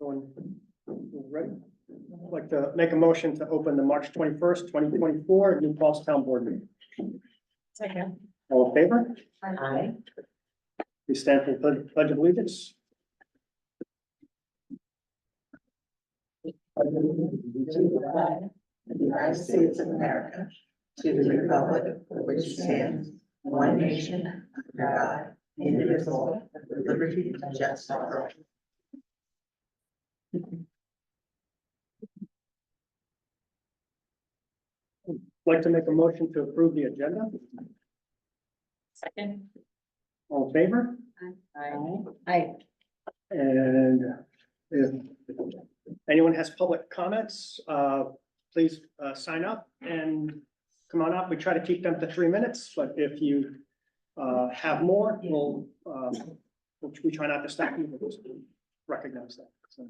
Everyone ready? I'd like to make a motion to open the March 21st, 2024 New Paltz Town Board meeting. Second. All in favor? Aye. We stand for the pledge of allegiance. To the flag of the United States of America, to the republic for which it stands, one nation, under God, indivisible, with liberty and justice for all. I'd like to make a motion to approve the agenda. Second. All in favor? Aye. And if anyone has public comments, please sign up and come on up. We try to keep them to 3 minutes, but if you have more, we try not to stop you, but just recognize that. So.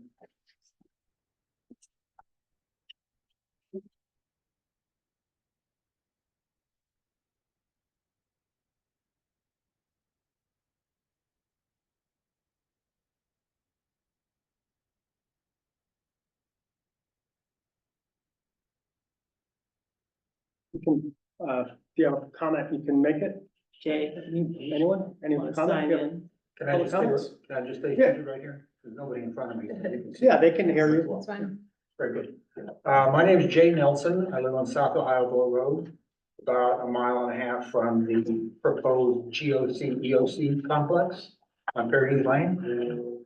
You can, if you have a comment, you can make it. Jay. Anyone? Anyone comment? Can I Public just comments? stay, can I just stay Yeah. seated right here? There's nobody in front of me. They can see. Yeah, they can hear you. That's fine. Very good. My name is Jay Nelson. I live on South Ohio Bowl Road, about 1.5 miles from the proposed GOC EOC complex on Perry Lane.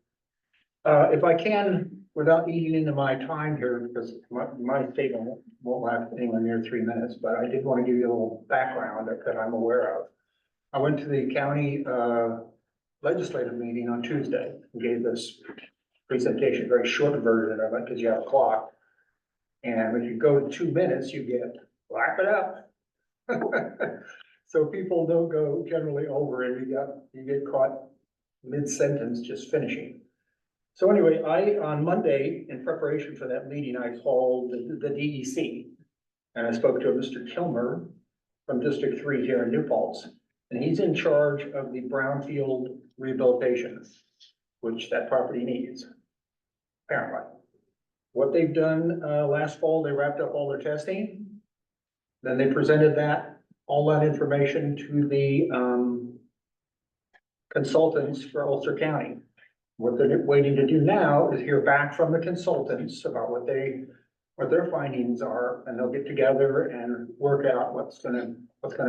If I can, without eating into my time here, because my statement won't last anywhere near 3 minutes, but I did want to give you a little background that I'm aware of. I went to the county legislative meeting on Tuesday and gave this presentation, very short version of it, because you have a clock. And if you go 2 minutes, you get, wrap it up. So people don't go generally over it, you get caught mid-sentence just finishing. So anyway, on Monday, in preparation for that meeting, I called the DEC. And I spoke to a Mr. Kilmer from District 3 here in New Paltz. And he's in charge of the brownfield rehabilitation, which that property needs, apparently. What they've done last fall, they wrapped up all their testing. Then they presented all that information to the consultants for Ulster County. What they're waiting to do now is hear back from the consultants about what their findings are, and they'll get together and work out what's gonna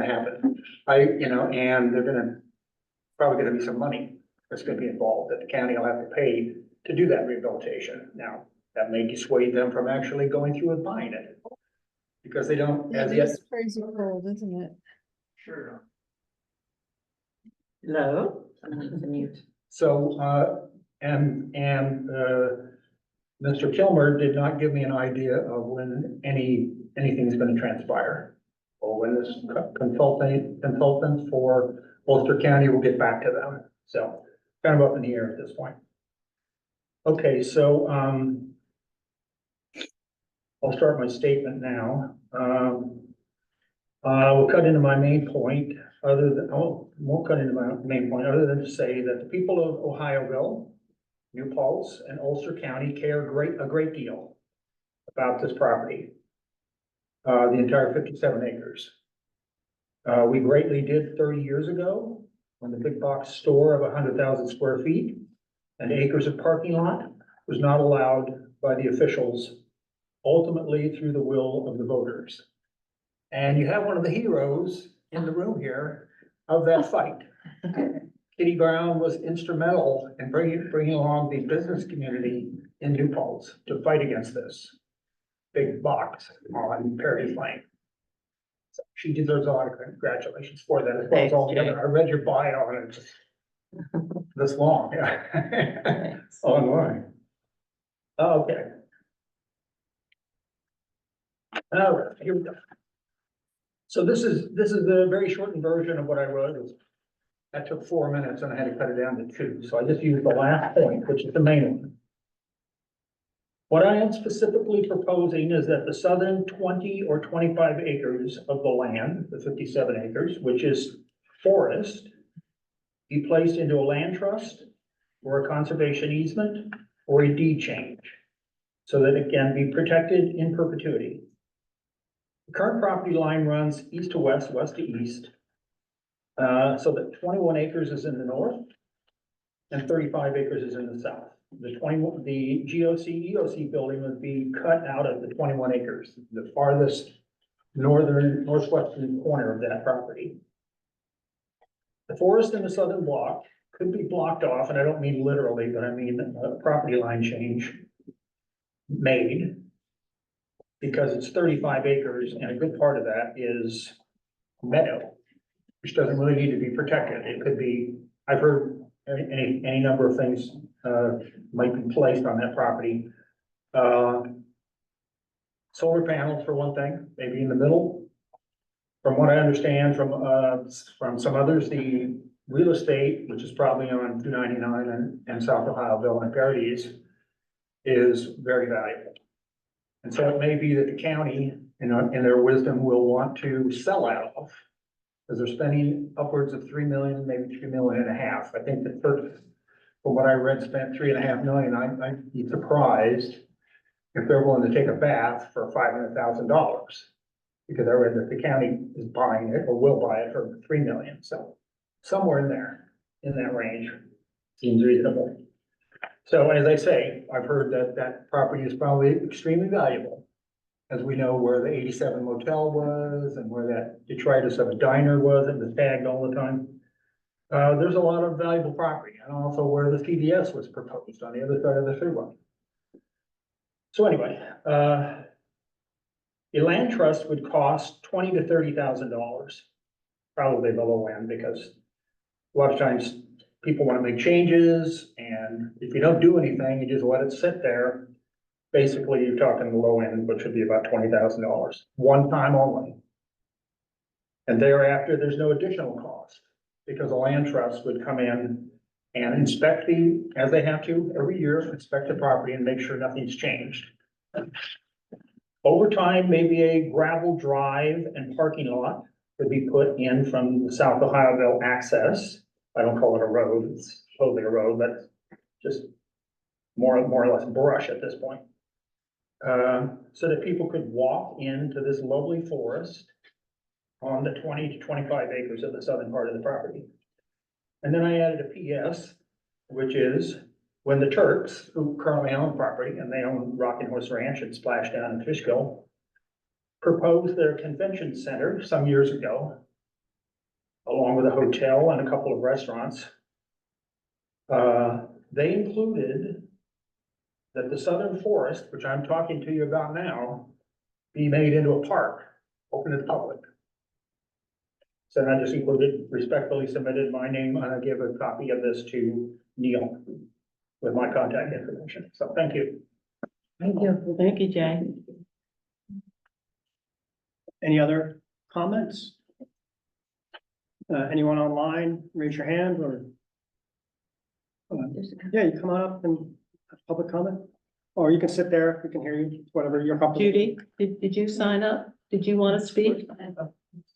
happen. And they're probably gonna be some money that's gonna be involved that the county will have to pay to do that rehabilitation. Now, that may dissuade them from actually going through and buying it. Because they don't, as It yet. is crazy cold, isn't it? Sure. Hello? So, Mr. Kilmer did not give me an idea of when anything's gonna transpire. Or when this consultant for Ulster County will get back to them. So, kind of up in the air at this point. Okay, so, I'll start my statement now. We'll cut into my main point, won't cut into my main point, other than to say that the people of Ohioville, New Paltz, and Ulster County care a great deal about this property. The entire 57 acres. We greatly did 30 years ago when the big box store of 100,000 square feet and acres of parking lot was not allowed by the officials, ultimately through the will of the voters. And you have one of the heroes in the room here of that fight. Kitty Brown was instrumental in bringing along the business community in New Paltz to fight against this big box on Perry's Lane. So she deserves a lot of congratulations for that, as well as all the other. I read your bio and it's just this long, yeah. Online. Okay. All right, here we go. So this is the very shortened version of what I wrote. That took 4 minutes and I had to cut it down to 2. So I just used the last point, which is the main one. What I am specifically proposing is that the southern 20 or 25 acres of the land, the 57 acres, which is forest, be placed into a land trust or a conservation easement or a deed change so that it can be protected in perpetuity. The current property line runs east to west, west to east, so that 21 acres is in the north and 35 acres is in the south. The GOC, EOC building would be cut out of the 21 acres, the farthest northwestern corner of that property. The forest in the southern block could be blocked off, and I don't mean literally, but I mean a property line change made, because it's 35 acres and a good part of that is meadow, which doesn't really need to be protected. It could be, I've heard any number of things might be placed on that property. Solar panels for one thing, maybe in the middle. From what I understand from some others, the real estate, which is probably on 299 and South Ohioville and Paradise, is very valuable. And so it may be that the county, in their wisdom, will want to sell out of, because they're spending upwards of 3 million, maybe 3.5 million. I think the first, from what I read, spent 3.5 million. I'd be surprised if they're willing to take a bath for $500,000, because I read that the county is buying it or will buy it for 3 million. So somewhere in there, in that range, seems reasonable. So as I say, I've heard that that property is probably extremely valuable, as we know where the 87 motel was and where that detritus of a diner was that was tagged all the time. There's a lot of valuable property, and also where the CVS was proposed on the other side of the freeway. So anyway, a land trust would cost $20,000 to $30,000, probably the low end, because a lot of times people want to make changes, and if you don't do anything, you just let it sit there. Basically, you're talking the low end, which would be about $20,000, one time only. And thereafter, there's no additional cost, because a land trust would come in and inspect as they have to every year, inspect the property and make sure nothing's changed. Over time, maybe a gravel drive and parking lot could be put in from the South Ohioville access. I don't call it a road, it's totally a road, but just more or less brush at this point. So that people could walk into this lovely forest on the 20 to 25 acres of the southern part of the property. And then I added a PS, which is when the Turks, who currently own property, and they own Rocking Horse Ranch and Splashdown in Fishkill, proposed their convention center some years ago, along with a hotel and a couple of restaurants. They included that the southern forest, which I'm talking to you about now, be made into a park, open to the public. So I just included, respectfully submitted my name, and I give a copy of this to Neil with my contact information. So thank you. Thank you. Thank you, Jay. Any other comments? Anyone online, raise your hand, or? Yeah, you come on up and have public comment, or you can sit there, we can hear you, whatever you're comfortable. Judy, did you sign up? Did you want to speak?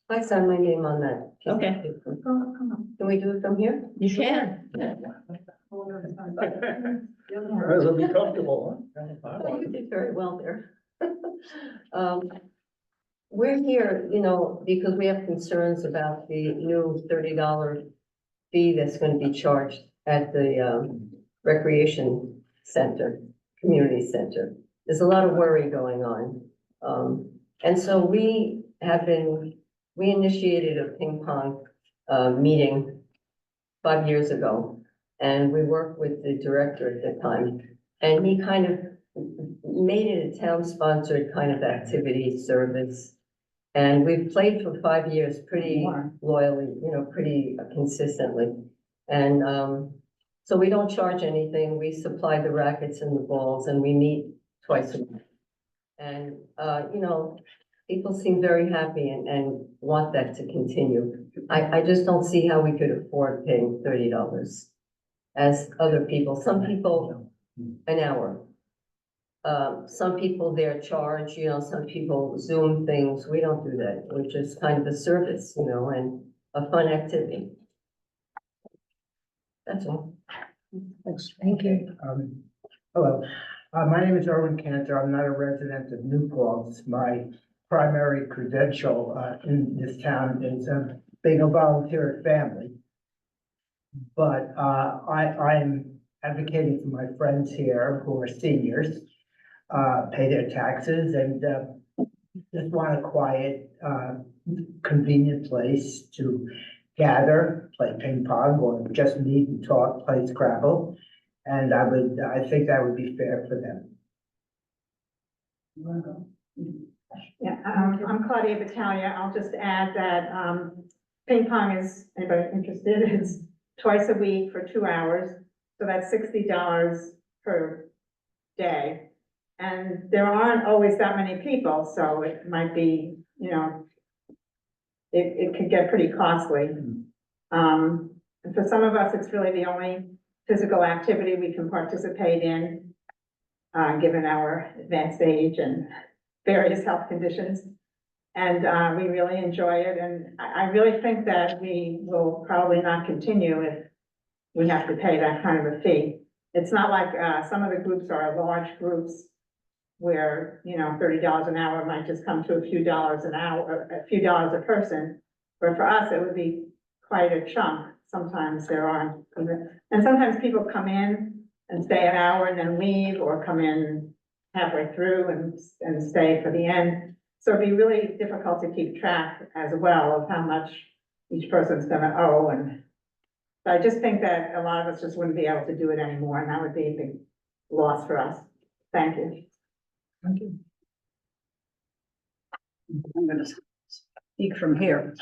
I signed my name on that. Okay. Can we do it from here? You can. It'll be comfortable, huh? Oh, you did very well there. We're here, because we have concerns about the new $30 fee that's going to be charged at the recreation center, community center. There's a lot of worry going on. And so we initiated a ping pong meeting 5 years ago, and we worked with the director at the time, and he kind of made it a town-sponsored kind of activity service. And we've played for 5 years pretty loyally, pretty consistently. And so we don't charge anything. We supply the rackets and the balls, and we meet twice a month. And, people seem very happy and want that to continue. I just don't see how we could afford paying $30 as other people. Some people an hour. Some people there charge, some people Zoom things. We don't do that. We're just kind of a service, and a fun activity. That's all. Thanks. Thank you. Hello, my name is Erwin Cantor. I'm not a resident of New Paltz. My primary credential in this town is being a volunteer at family. But I'm advocating for my friends here who are seniors, pay their taxes and just want a quiet, convenient place to gather, play ping pong, or just meet and talk, play Scrabble. And I think that would be fair for them. Yeah, I'm Claudia Battaglia. I'll just add that, ping pong is, anybody interested, it's twice a week for 2 hours. So that's $60 per day. And there aren't always that many people, so it might be, you know, it could get pretty costly. And for some of us, it's really the only physical activity we can participate in, given our advanced age and various health conditions. And we really enjoy it. And I really think that we will probably not continue if we have to pay that kind of a fee. It's not like some of the groups are large groups where, you know, $30 an hour might just come to a few dollars an hour, or a few dollars a person. But for us, it would be quite a chunk. Sometimes there aren't. And sometimes people come in and stay an hour and then leave, or come in halfway through and stay for the end. So it'd be really difficult to keep track as well of how much each person's gonna owe. And so I just think that a lot of us just wouldn't be able to do it anymore, and that would be a big loss for us. Thank you. I'm gonna speak from here.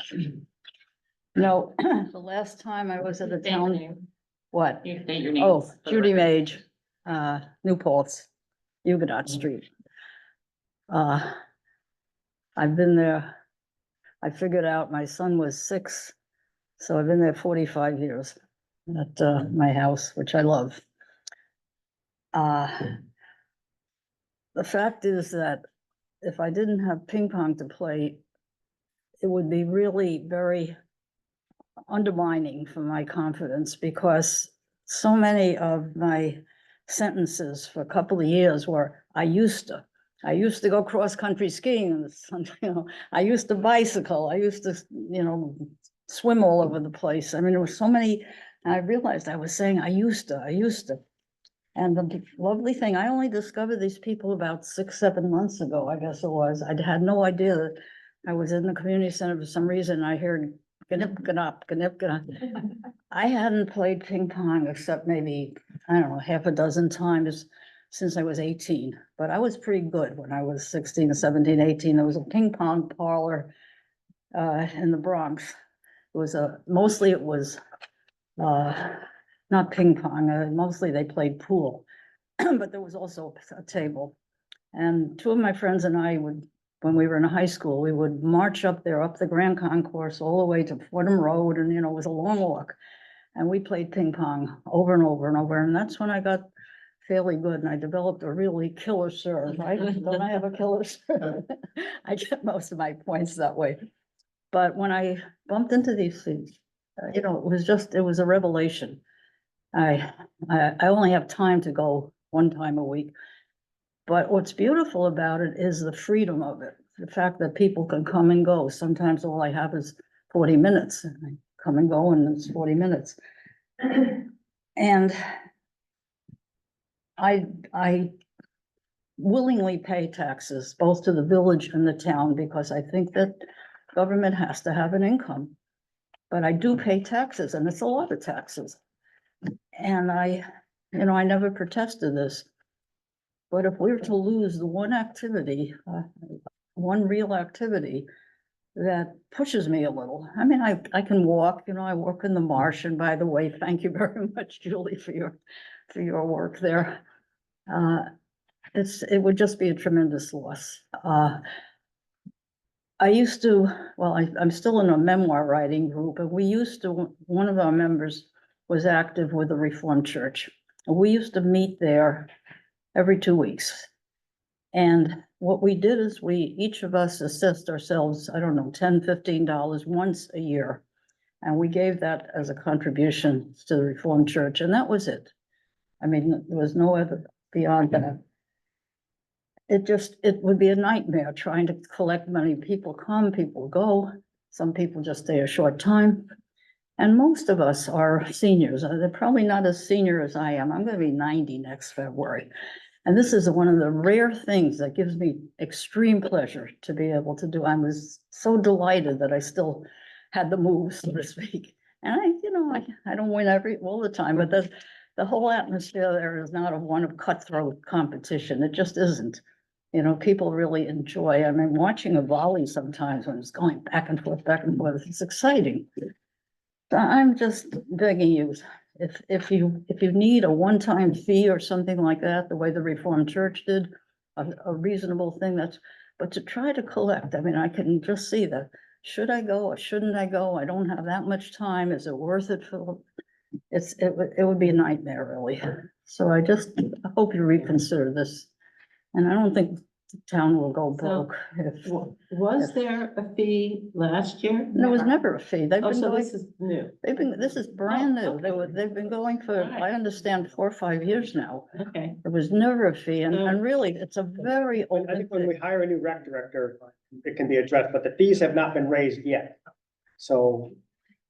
No, the last time I was at a town, what? You state your name. Oh, Judy Mage, New Paltz, Huguenot Street. I've been there, I figured out my son was 6, so I've been there 45 years at my house, which I love. The fact is that if I didn't have ping pong to play, it would be really very undermining for my confidence, because so many of my sentences for a couple of years were, I used to go cross-country skiing, and you know, I used to bicycle, I used to, you know, swim all over the place. I mean, there were so many, and I realized I was saying, I used to. And the lovely thing, I only discovered these people about 6, 7 months ago, I guess it was. I had no idea that I was in the community center for some reason. I heard gnip, gnop, gnip, gnop. I hadn't played ping pong except maybe, I don't know, half a dozen times since I was 18, but I was pretty good when I was 16, 17, 18. There was a ping pong parlor in the Bronx. It was mostly it was not ping pong, mostly they played pool, but there was also a table. And 2 of my friends and I would, when we were in high school, we would march up there, up the Grand Concourse, all the way to Fordham Road, and, you know, it was a long walk. And we played ping pong over and over and over, and that's when I got fairly good, and I developed a really killer serve, right? Don't I have a killer serve? I get most of my points that way. But when I bumped into these things, you know, it was a revelation. I only have time to go 1 time a week. But what's beautiful about it is the freedom of it. The fact that people can come and go. Sometimes all I have is 40 minutes. And I come and go and it's 40 minutes. And I willingly pay taxes, both to the village and the town, because I think that government has to have an income. But I do pay taxes, and it's a lot of taxes. And I never protested this. But if we were to lose the one activity, one real activity that pushes me a little. I mean, I can walk, you know, I work in the marsh, and by the way, thank you very much, Julie, for your work there. It would just be a tremendous loss. I'm still in a memoir writing group, and one of our members was active with the Reformed Church. And we used to meet there every 2 weeks. And what we did is each of us assessed ourselves, I don't know, $10, $15 once a year. And we gave that as a contribution to the Reformed Church, and that was it. I mean, there was no other beyond that. It would be a nightmare trying to collect money. People come, people go. Some people just stay a short time. And most of us are seniors. They're probably not as senior as I am. I'm gonna be 90 next February. And this is one of the rare things that gives me extreme pleasure to be able to do. I was so delighted that I still had the moves, so to speak. And I don't win all the time, but the whole atmosphere there is not one of cutthroat competition. It just isn't. People really enjoy. I mean, watching a volley sometimes when it's going back and forth, it's exciting. So I'm just begging you, if you need a one-time fee or something like that, the way the Reformed Church did, a reasonable thing, but to try to collect, I mean, I can just see that. Should I go or shouldn't I go? I don't have that much time. Is it worth it for? It would be a nightmare, really. So I just hope you reconsider this. And I don't think the town will go broke. Was there a fee last year? There was never a fee. They've Oh, been so going, this is new. this is brand Oh, new. okay. They've been going for, I understand, 4 or 5 years now. Okay. There was never a fee, and So- really, it's a very I open think when we thing. hire a new rec director, it can be addressed, but the fees have not been raised yet. So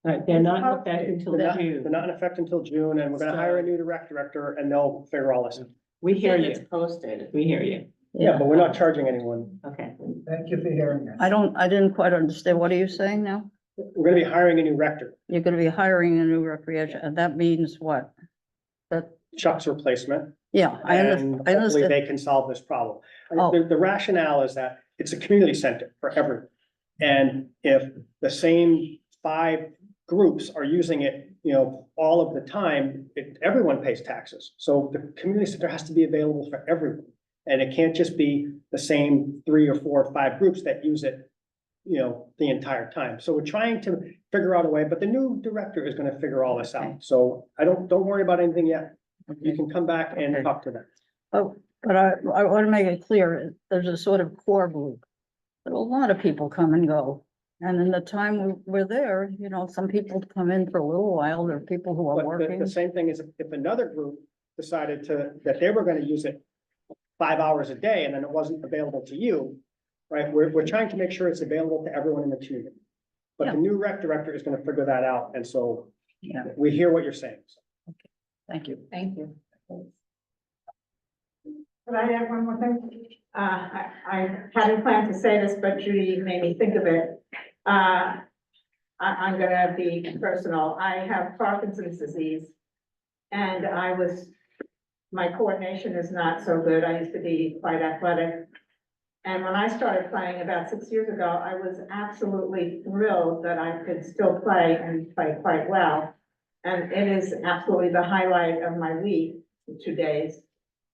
Right, they're not in effect until they're not June. in effect until June, and we're gonna hire a new rec director, and they'll figure all this out. We hear you. It's posted. We hear you. Yeah, but we're not charging anyone. Okay. Thank you for hearing us. I didn't quite understand. What are you saying now? We're gonna be hiring a new rector, You're gonna be hiring a new recreation, and that means what? That, Chuck's replacement, yeah, I and understand. I hopefully understand. they can solve this problem. Oh. The rationale is that it's a community center for everyone. And if the same 5 groups are using it, all of the time, everyone pays taxes. So the community center has to be available for everyone. And it can't just be the same 3 or 4 or 5 groups that use it, the entire time. So we're trying to figure out a way, but the new director is gonna figure all this Okay. out. So don't worry about anything yet. You Okay. can come back and Okay. talk to them. Oh, but I want to make it clear, there's a sort of core group. But a lot of people come and go. And in the time we're there, some people come in for a little while. There are people who are But working. the same thing is if another group decided that they were gonna use it 5 hours a day and then it wasn't available to you, right? We're trying to make sure it's available to everyone in the community. But the new rec director is gonna figure that out, and so Yeah, we hear what you're saying. thank you. Thank you. Could I add one more thing? I hadn't planned to say this, but Judy made me think of it. I'm gonna be personal. I have Parkinson's disease. And my coordination is not so good. I used to be quite athletic. And when I started playing about 6 years ago, I was absolutely thrilled that I could still play and play quite well. And it is absolutely the highlight of my week, 2 days.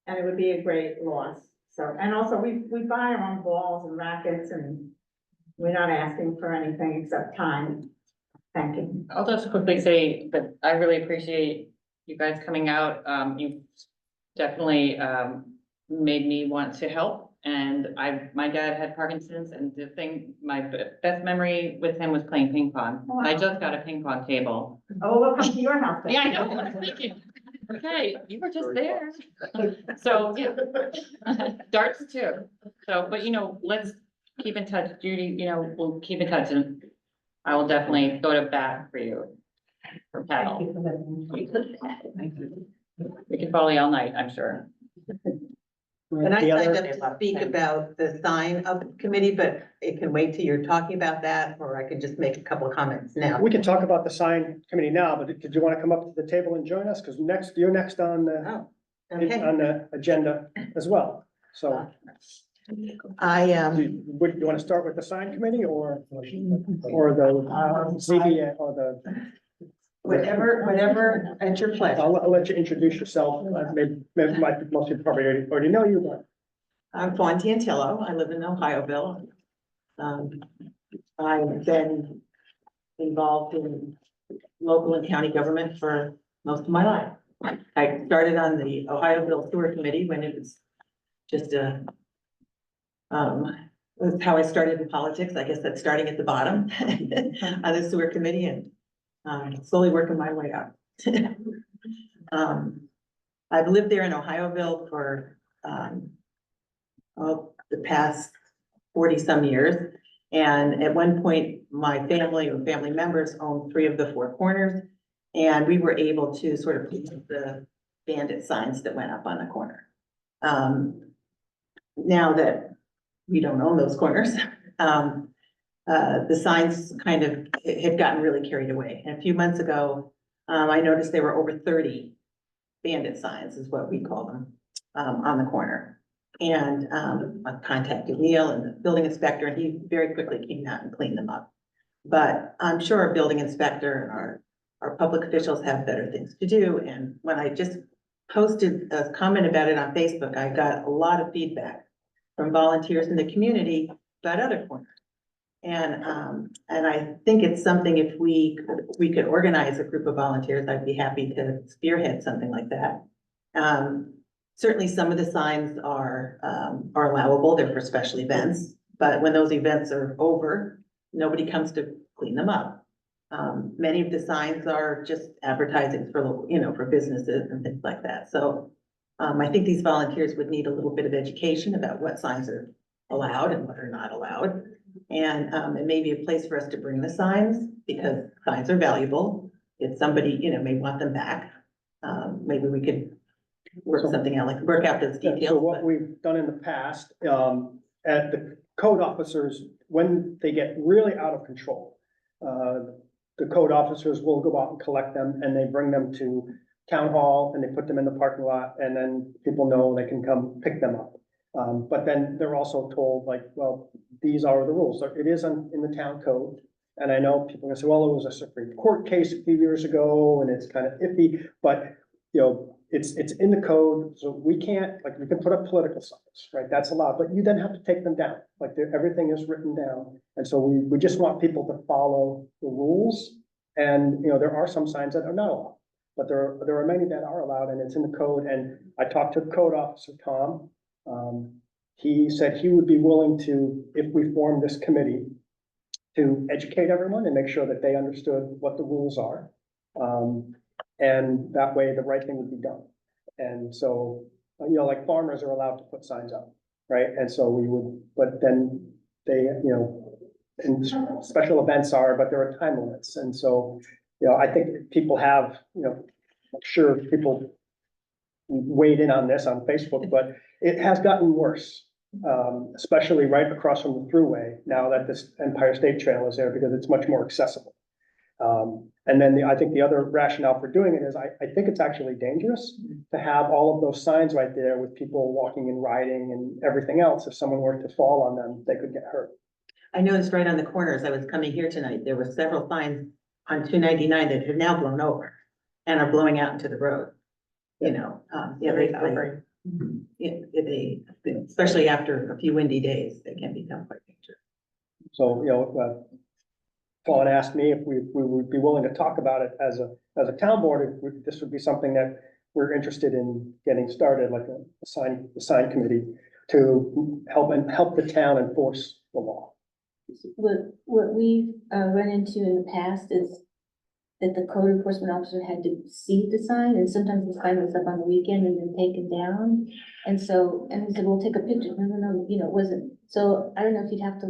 And it would be a great loss. So, and also we buy our own balls and rackets, and we're not asking for anything except time. Thank you. I'll just quickly say that I really appreciate you guys coming out. You've definitely made me want to help. And my dad had Parkinson's, and my best memory with him was playing ping pong. I just got a ping pong table. Oh, we'll come to your house then. Yeah, I know. Thank you. Okay, you were just there. So, yeah. Darts too. So, but let's keep in touch. Judy, we'll keep in touch, and I will definitely go to bat for you for paddle. We can follow you all night, I'm sure. And I The signed other- up to speak about the sign up committee, but it can wait till you're talking about that, or I can just make a couple of comments now. We can talk about the sign committee now, but did you wanna come up to the table and join us? Cause you're next on Oh, okay. the agenda as well. So I, would you wanna start with the sign committee or the ZBA or the? whatever at your pleasure. I'll let you introduce yourself. Maybe most people probably already know you, but. I'm Fawn Tantillo. I live in Ohioville. I've been involved in local and county government for most of my life. I started on the Ohioville Sewer Committee when it was just that's how I started in politics. I guess that's starting at the bottom on the sewer committee, and slowly working my way up. I've lived there in Ohioville for, the past 40-some years. And at one point, my family or family members owned 3 of the 4 corners. And we were able to sort of put the bandit signs that went up on the corner. Now that we don't own those corners, the signs kind of had gotten really carried away. And a few months ago, I noticed there were over 30 bandit signs is what we call them, on the corner. And, I contacted Neil and the building inspector, and he very quickly came out and cleaned them up. But I'm sure our building inspector and our public officials have better things to do. And when I just posted a comment about it on Facebook, I got a lot of feedback from volunteers in the community about other corners. And I think it's something, if we could organize a group of volunteers, I'd be happy to spearhead something like that. Certainly some of the signs are allowable, they're for special events, but when those events are over, nobody comes to clean them up. Many of the signs are just advertising for local, for businesses and things like that. So I think these volunteers would need a little bit of education about what signs are allowed and what are not allowed. And it may be a place for us to bring the signs, because signs are valuable. If somebody, may want them back, maybe we could work something out, work out those So details. what but- we've done in the past, at the code officers, when they get really out of control, the code officers will go out and collect them, and they bring them to town hall, and they put them in the parking lot, and then people know they can come pick them up. But then they're also told, well, these are the rules. So it is in the town code. And I know people can say, well, it was a Supreme Court case a few years ago, and it's kind of iffy, but, it's in the code, so we can't, you can put up political signs, right? That's allowed, but you then have to take them down, everything is written down. And so we just want people to follow the rules. And, there are some signs that are not allowed, but there are many that are allowed, and it's in the code. And I talked to Code Officer Tom. He said he would be willing to, if we form this committee, to educate everyone and make sure that they understood what the rules are. And that way the right thing would be done. And so, farmers are allowed to put signs up, right? And so we would, but then they, and special events are, but there are time limits. And so, I think people have, I'm sure people weighed in on this on Facebook, but it has gotten worse. Especially right across from the thruway, now that this Empire State Trail is there, because it's much more accessible. And then I think the other rationale for doing it is I think it's actually dangerous to have all of those signs right there with people walking and riding and everything else. If someone were to fall on them, they could get hurt. I noticed right on the corner as I was coming here tonight, there were several signs on 299 that have now blown over and are blowing out into the road. Especially after a few windy days, they can become quite dangerous. So, Paul had asked me if we would be willing to talk about it as a town board, if this would be something that we're interested in getting started, like a sign committee to help the town enforce the law. What we've run into in the past is that the code enforcement officer had to see the sign, and sometimes the sign was up on the weekend and then taken down. And we said, well, take a picture. No, it wasn't. So I don't know if you'd have to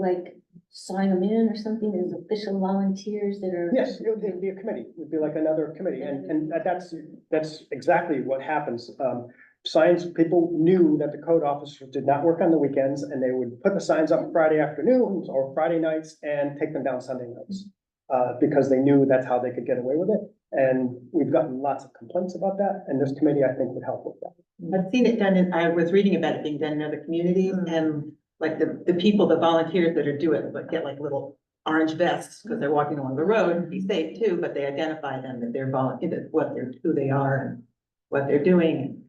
sign them in or something as official volunteers that are. Yes, it would be a committee. It would be like another committee. And that's exactly what happens. Signs, people knew that the code officers did not work on the weekends, and they would put the signs up Friday afternoons or Friday nights and take them down Sunday nights. Because they knew that's how they could get away with it. And we've gotten lots of complaints about that, and this committee, I think, would help with that. I've seen it done I was reading about it being done in other communities, and the people, the volunteers that are doing it, get little orange vests because they're walking along the road and be safe too, but they identify them that they're who they are and what they're doing.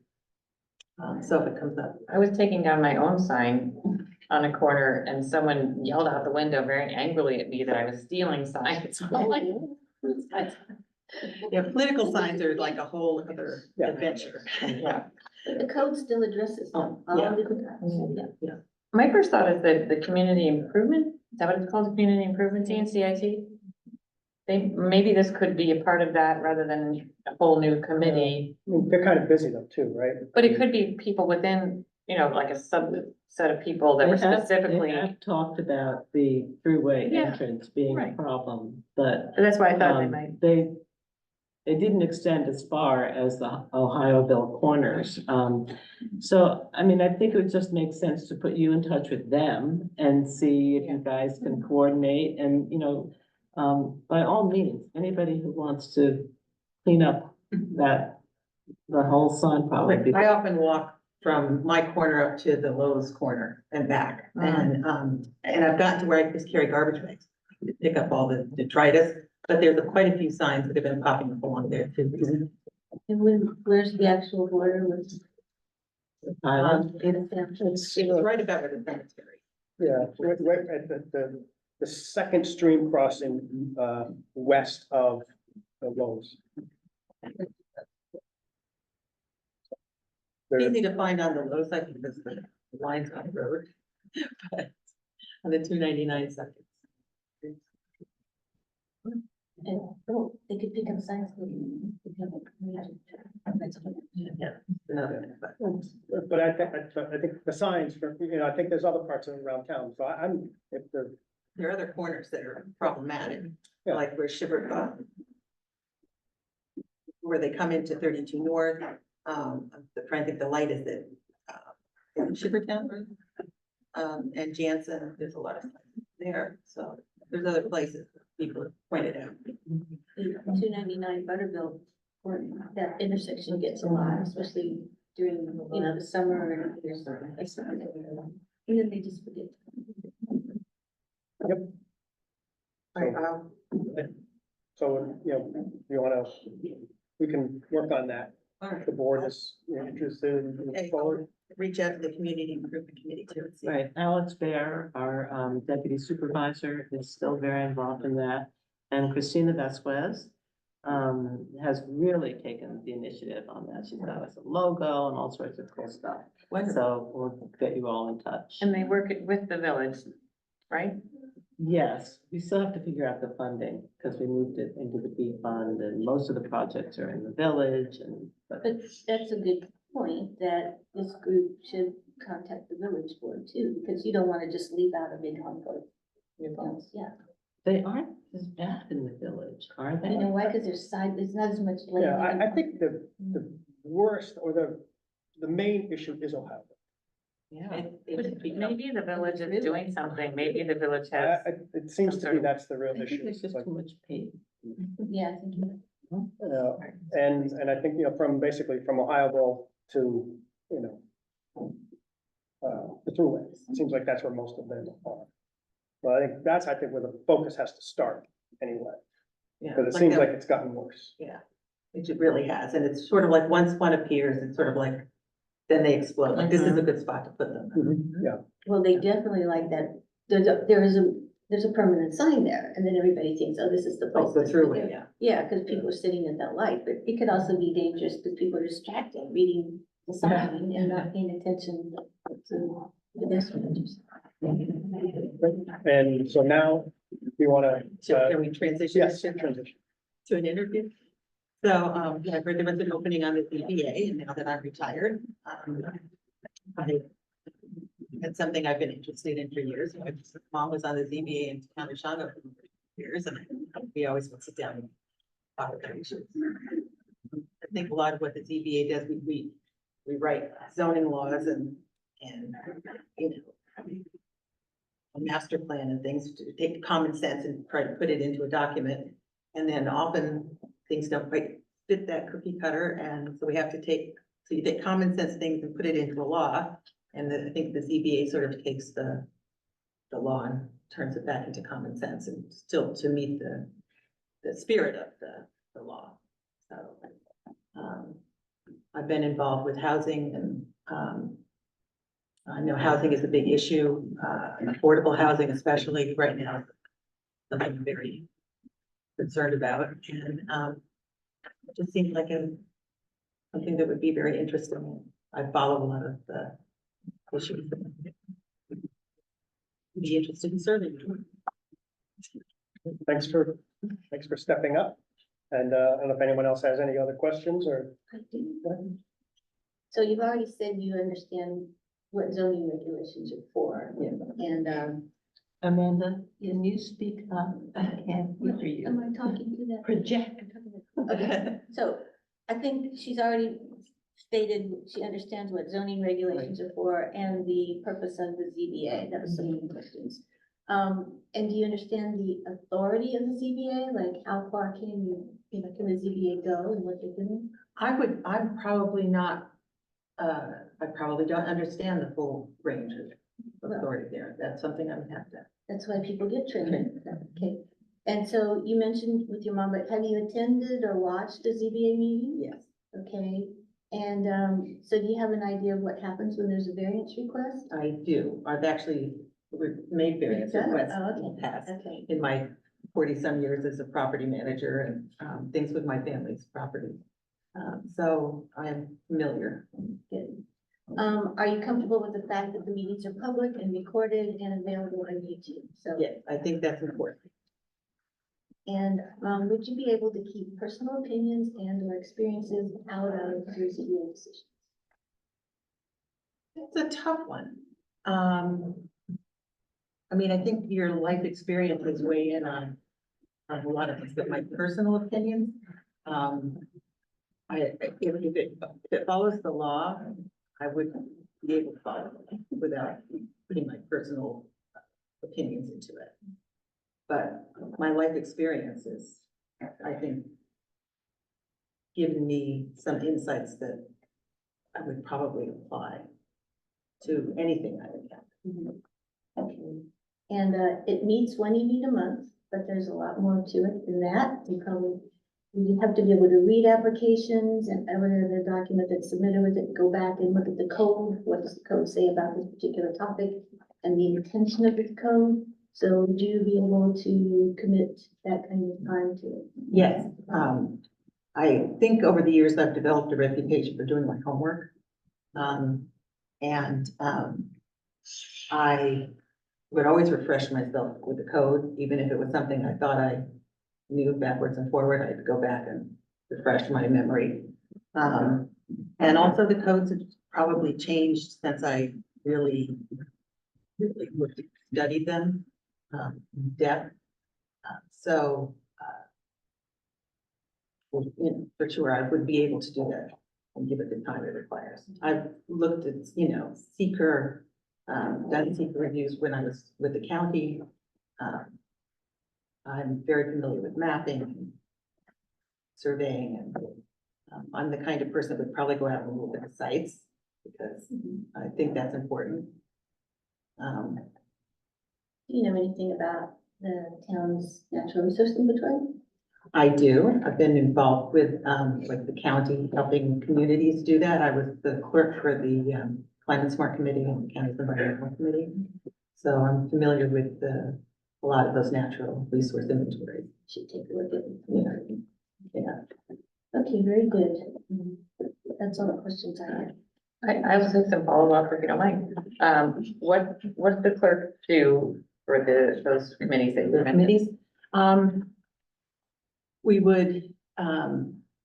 So if it comes up. I was taking down my own sign on a corner and someone yelled out the window very angrily at me that I was stealing signs. I'm like, Yeah, political signs are like a whole other Yeah. adventure. yeah. But the code still addresses them. Yeah. All different kinds. My first thought is that the community improvement, is that what it's called, the community improvement team, CIT? maybe this could be a part of that rather than a whole new committee. I mean, they're kind of busy though, too, right? But it could be people within, like a subset of people that were specifically, They have talked about the throughway Yeah, entrance being a right. problem, but that's why I thought they um, might. they didn't extend as far as the Ohioville corners. So, I mean, I think it would just make sense to put you in touch with them and see if you guys can coordinate and, by all means, anybody who wants to clean up the whole sign probably. I often walk from my corner up to the Lowe's corner and back, and I've gotten to where I just carry garbage bags to pick up all the detritus, but there's quite a few signs that have been popping up along there too. And where's the actual border with? It's, It was right about where the cemetery. yeah, right at the second stream crossing, west of the Lowe's. Easy to find on the low side because the lines on the road, but on the 299 second. And, oh, they could pick up signs. But I think the signs for, I think there's other parts around town, so if There are other corners that are problematic, Yeah. like where where they come into 32 North, I'm trying to think the light is at, Shivertown Road. And Jansen, there's a lot of signs there, so there's other places that people have pointed out. 299 Butterville, or that intersection gets a lot, especially during, the summer and there's. And then they just forget. so, you wanna, we can work on that. All right. The board is interested in Okay, moving forward. Reach out to the community improvement committee too. and see. Right, Alex Bear, our deputy supervisor, is still very involved in that. And Christina Vasquez has really taken the initiative on that. She's got us a logo and all sorts of cool stuff. Wonderful. So we'll get you all in touch. And they work it with the village, right? Yes, we still have to figure out the funding because we moved it into the B fund and most of the projects are in the village but But that's a good point, that this group should contact the village board too, because you don't want to just leave out a big hunk of. Yeah, they aren't as bad in the village, are they? you know why? Because there's not as much. land. Yeah, I think the worst or the main issue is Ohio. Yeah. But maybe the village is doing something, maybe the village has. It seems to me that's the real I think issue. there's just Like, too much pain. Yeah, I think. and I think, from basically from Ohioville to, the thruway, it seems like that's where most of them are. Well, I think where the focus has to start anyway, Yeah, because it seems that- like it's gotten worse. It really has, and it's sort of like once one appears, it's sort of like, then they explode, like this is a good spot to put them. Yeah, Well, they definitely like that. There's a permanent sign there, and then everybody thinks, oh, this is the place. Oh, the to throughway, do it. yeah. Yeah, because people are sitting at that light, but it could also be dangerous because people are distracted reading the sign and not paying attention to the pedestrians. and so now we wanna, So can we transition? yes, to- transition. To an interview? So, yeah, I've heard there was an opening on the ZBA, and now that I'm retired, it's something I've been interested in for years. My mom was on the ZBA in Town of Shawano for years, and we always would sit down and talk about issues. I think a lot of what the ZBA does, we write zoning laws and, a master plan and things to take common sense and try to put it into a document. And then often things don't quite fit that cookie cutter, and so we have to so you take common sense things and put it into a law. And then I think the ZBA sort of takes the law and turns it back into common sense and still to meet the spirit of the law. So, I've been involved with housing and, I know housing is a big issue, affordable housing especially right now, something I'm very concerned about, and, it just seems like something that would be very interesting. I follow a lot of the issues. Be interested in serving. Thanks for Thanks for stepping up. And I don't know if anyone else has any other questions or. I do. So you've already said you understand what zoning regulations are for, and, Amanda, can you speak up? I can't hear you. am I talking to that? Project. Okay, so I think she's already stated she understands what zoning regulations are for and the purpose of the ZBA. That was some of the questions. And do you understand the authority of the ZBA? Like how far can can the ZBA go and what they're doing? I'm probably not, I probably don't understand the full range of authority there. That's something I would have to. That's why people get trained. Okay. And so you mentioned with your mom, but have you attended or watched a ZBA meeting? Yes. Okay. And, so do you have an idea of what happens when there's a variance request? I do. I've actually made various You've done it? requests Oh, in the okay. past, Okay. in my 40-some years as a property manager and things with my family's property. So I'm familiar. Good. Are you comfortable with the fact that the meetings are public and recorded and available on YouTube? So, Yes, I think that's important. and, would you be able to keep personal opinions and or experiences out of your ZBA decisions? It's a tough one. I mean, I think your life experiences weigh in on a lot of things, but my personal opinions, if it follows the law, I would be able to follow it without putting my personal opinions into it. But my life experiences, I think, given me some insights that I would probably apply to anything I encounter. Okay. And, it meets when you meet a month, but there's a lot more to it than that. You have to be able to read applications and every other document that's submitted with it, go back and look at the code. What does the code say about this particular topic and the intention of the code? So would you be able to commit that kind of time to it? Yes, I think over the years I've developed a reputation for doing my homework. I would always refresh myself with the code, even if it was something I thought I knew backwards and forward, I'd go back and refresh my memory. And also the codes have probably changed since I really studied them in depth. For sure, I would be able to do that and give it the time it requires. I've looked at, seeker, done seeker reviews when I was with the county. I'm very familiar with mapping and surveying, and I'm the kind of person that would probably go out and look at the sites because I think that's important. Do you know anything about the town's natural resource inventory? I do. I've been involved with, like the county helping communities do that. I was the clerk for the Climate Smart Committee and the County's Environmental Committee. So I'm familiar with a lot of those natural resource inventories. Should take a look at it. Yeah. Yeah. Okay, very good. That's all the questions I have. I will say some follow-up if you don't mind. What does the clerk do for those committees that you The mentioned? committees, we would,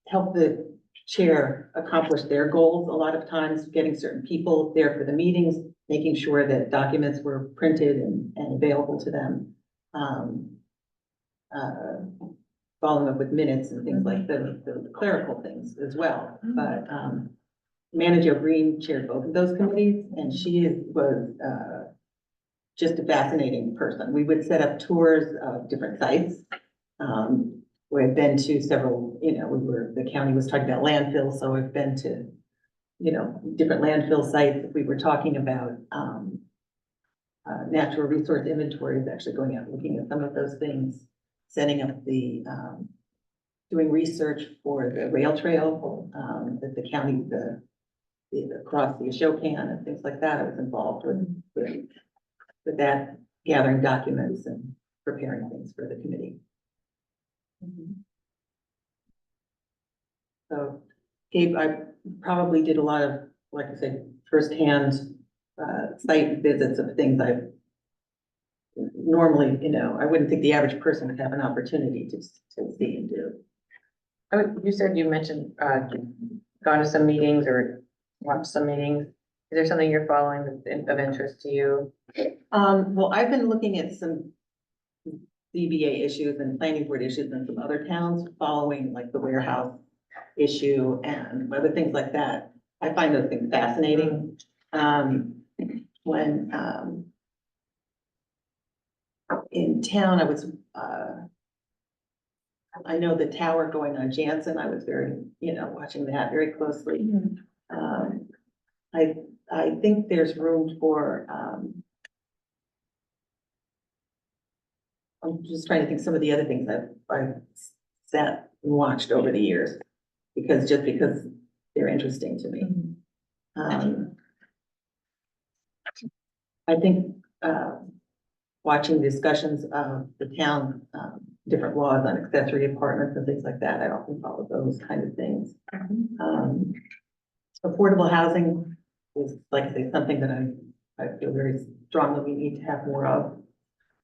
help the chair accomplish their goals a lot of times, getting certain people there for the meetings, making sure that documents were printed and available to them. Following up with minutes and things like the clerical things as well, but, Manager Green chaired both of those committees, and she was, just a fascinating person. We would set up tours of different sites. We've been to several, the county was talking about landfills, so we've been to, different landfill sites. If we were talking about, natural resource inventories, actually going out and looking at some of those things, setting up the, doing research for the rail trail, that the county, across the Ashokan and things like that. I was involved with that, gathering documents and preparing things for the committee. So, Gabe, I probably did a lot of, like I said, firsthand site visits of things I've normally, I wouldn't think the average person would have an opportunity to see and do. Oh, you said you mentioned, gone to some meetings or watched some meetings. Is there something you're following that's of interest to you? Well, I've been looking at some ZBA issues and planning board issues in some other towns, following like the warehouse issue and other things like that. I find those things fascinating. When, in town, I know the tower going on Jansen, I was very, watching that very closely. I think there's room for, I'm just trying to think some of the other things I've sat and watched over the years, because they're interesting to me. I think, watching discussions of the town, different laws on accessory apartments and things like that, I often follow those kind of things. Affordable housing is, like I say, something that I feel very strongly we need to have more of,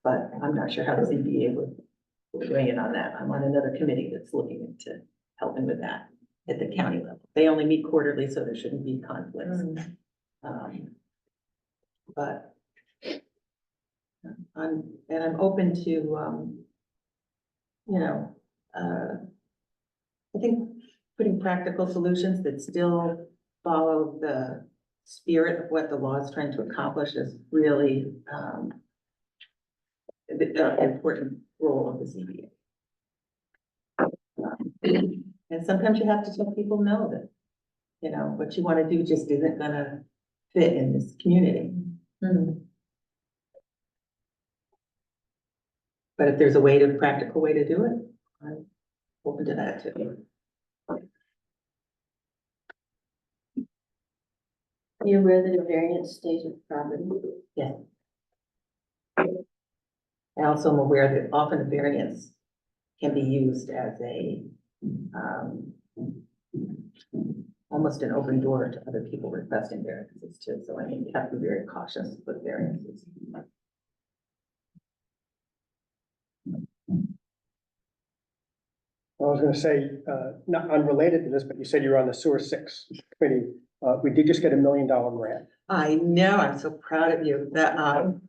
but I'm not sure how the ZBA would weigh in on that. I'm on another committee that's looking into helping with that at the county level. They only meet quarterly, so there shouldn't be conflicts. But I'm open to, I think putting practical solutions that still follow the spirit of what the law is trying to accomplish is really, the important role of the ZBA. And sometimes you have to let people know that, what you want to do just isn't gonna fit in this community. But if there's a practical way to do it, I'm open to that too. You're aware that a variance stays with property? Yeah. I also am aware that often a variance can be used as a, almost an open door to other people requesting variances too. So I think you have to be very cautious with variances. I was gonna say, not unrelated to this, but you said you were on the Sewer 6 committee. We did just get $1 million grant. I know, I'm so proud of you. That,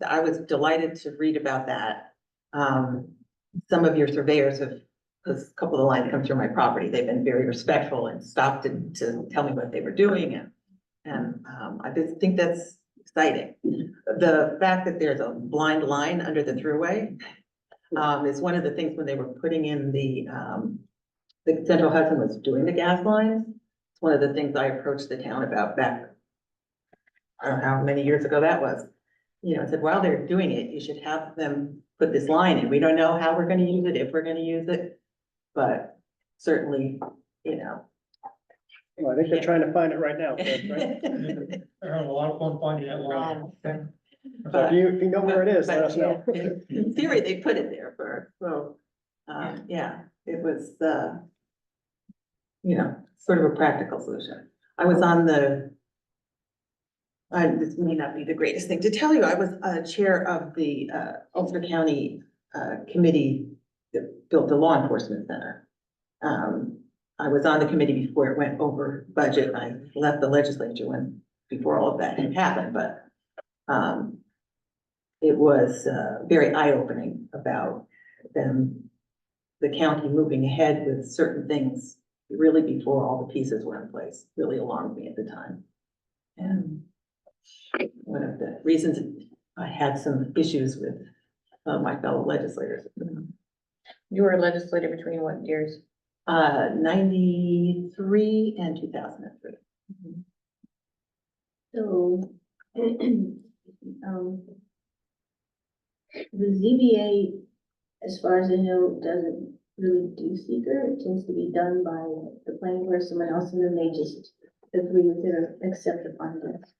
I was delighted to read about that. Some of your surveyors have, because a couple of the lines come through my property, they've been very respectful and stopped to tell me what they were doing, and I just think that's exciting. The fact that there's a blind line under the thruway is one of the things when they were putting in the Central Hudson was doing the gas lines. It's one of the things I approached the town about back, I don't know how many years ago that was. I said, while they're doing it, you should have them put this line in. We don't know how we're gonna use it, if we're gonna use it, but certainly, Well, I think they're trying to find it right now, right? I have a lot of fun finding that line. So if you know where it is, let us know. In theory, they put it there yeah, it was, sort of a practical solution. I was on this may not be the greatest thing to tell you. I was chair of the Ulster County committee that built the law enforcement center. I was on the committee before it went over budget. I left the legislature before all of that had happened, but it was very eye-opening about the county moving ahead with certain things really before all the pieces were in place. Really alarmed me at the time. And one of the reasons I had some issues with my fellow legislators. You were a legislator between what years? 93 and 2003. So, the ZBA, as far as I know, doesn't really do seeker. It tends to be done by the planning board or someone else, and then they just agree with it or accept the findings.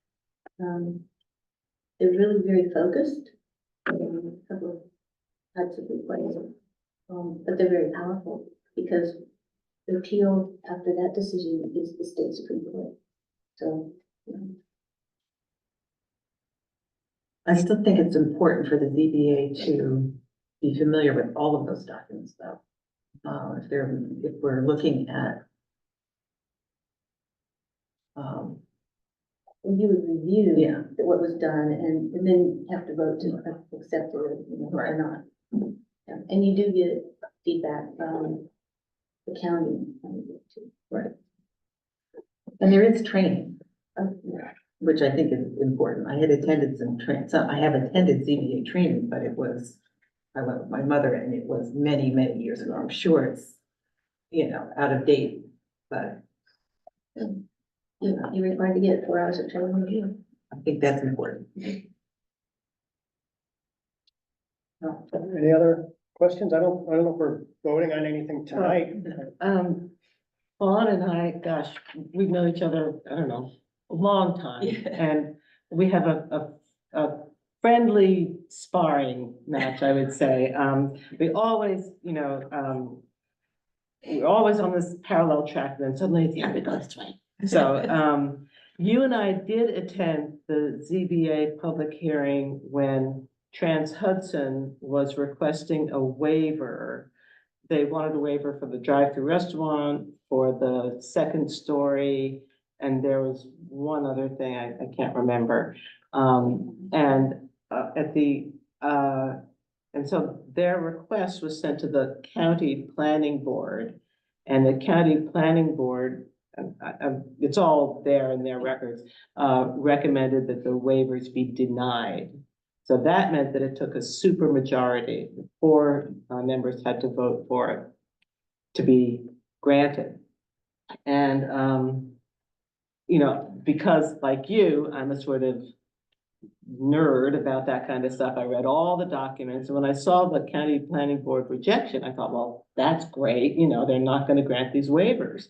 They're really very focused, a couple of types of requests, but they're very powerful because the appeal after that decision is the state Supreme Court. So, I still think it's important for the ZBA to be familiar with all of those documents though. If we're looking at. You would review. Yeah. What was done and then have to vote to accept it, you know, or not. Yeah, and you do get feedback from the county. Right. And there is training, Yeah. which I think is important. I had attended I have attended ZBA training, but it was, I went with my mother and it was many, many years ago. I'm sure it's, out of date, but You're required to get 4 hours of training review. I think that's important. Any other questions? I don't know if we're voting on anything tonight. Fawn and I, gosh, we've known each other, I don't know, a long time. Yeah. And we have a friendly sparring match, I would say. We always, we're always on this parallel track, then suddenly it's, yeah, we go this way. So, you and I did attend the ZBA public hearing when Trans Hudson was requesting a waiver. They wanted a waiver for the drive-through restaurant, for the second story, and there was one other thing I can't remember. And so their request was sent to the county planning board, and the county planning board, it's all there in their records, recommended that the waivers be denied. So that meant that it took a super majority. 4 members had to vote for it to be granted. And, because like you, I'm a sort of nerd about that kind of stuff. I read all the documents. And when I saw the county planning board rejection, I thought, well, that's great. They're not going to grant these waivers.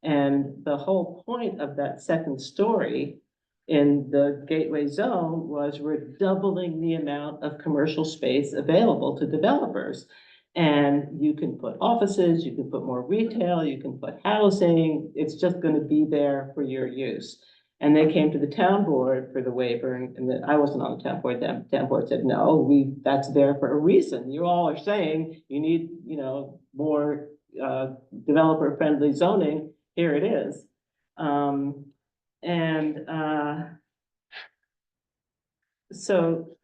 And the whole point of that second story in the gateway zone was we're doubling the amount of commercial space available to developers. And you can put offices, you can put more retail, you can put housing. It's just going to be there for your use. And they came to the town board for the waiver, and I wasn't on the town board. The town board said, no, that's there for a reason. You all are saying you need, more developer-friendly zoning. Here it is. So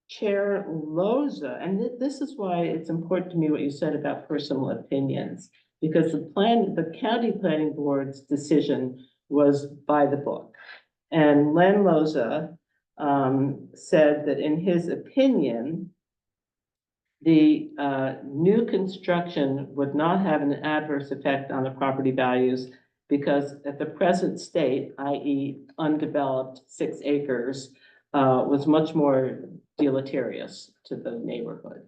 Chair Loza, and this is why it's important to me what you said about personal opinions, because the county planning board's decision was by the book. And Len Loza said that in his opinion, the new construction would not have an adverse effect on the property values because at the present state, i.e. undeveloped 6 acres, was much more deleterious to the neighborhood.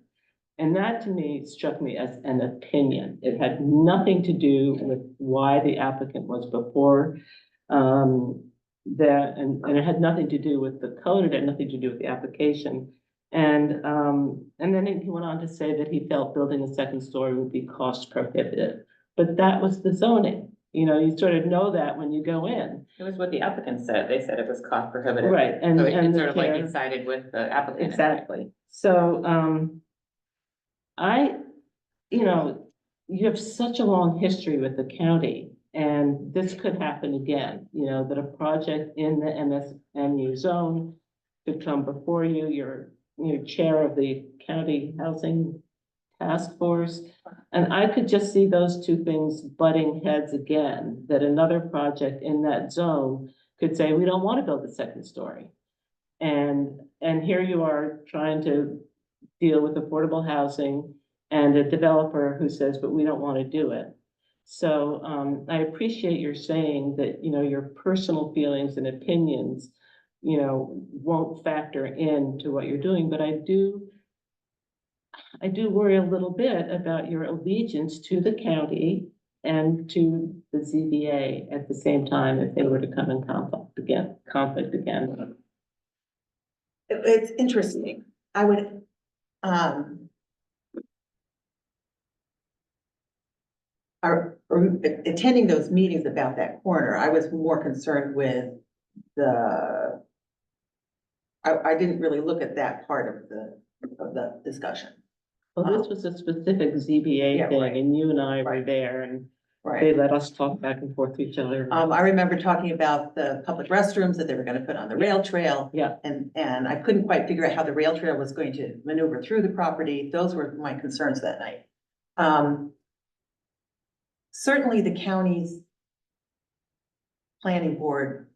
And that to me struck me as an opinion. It had nothing to do with why the applicant was before that, and it had nothing to do with the code, it had nothing to do with the application. And then he went on to say that he felt building a second story would be cost prohibitive, but that was the zoning. You sort of know that when you go in. It was what the applicant said. They said it was cost prohibitive. Right, and So it the sort of like chair- he sided with the applicant. Exactly. So, you have such a long history with the county, and this could happen again, that a project in the MSMU zone could come before you. You're chair of the county housing task force. And I could just see those two things butting heads again, that another project in that zone could say, we don't want to build a second story. And here you are trying to deal with affordable housing and a developer who says, but we don't want to do it. So I appreciate your saying that, your personal feelings and opinions, won't factor into what you're doing, but I do worry a little bit about your allegiance to the county and to the ZBA at the same time if they were to come in conflict again. It's interesting. I would, attending those meetings about that corner, I was more concerned with the I didn't really look at that part of the discussion. Well, this was a specific Yeah, ZBA thing, right. and you and I were Right. there, and they Right. let us talk back and forth to each other. I remember talking about the public restrooms that they were gonna put on the rail trail. Yeah. And I couldn't quite figure out how the rail trail was going to maneuver through the property. Those were my concerns that night. Certainly the county's planning board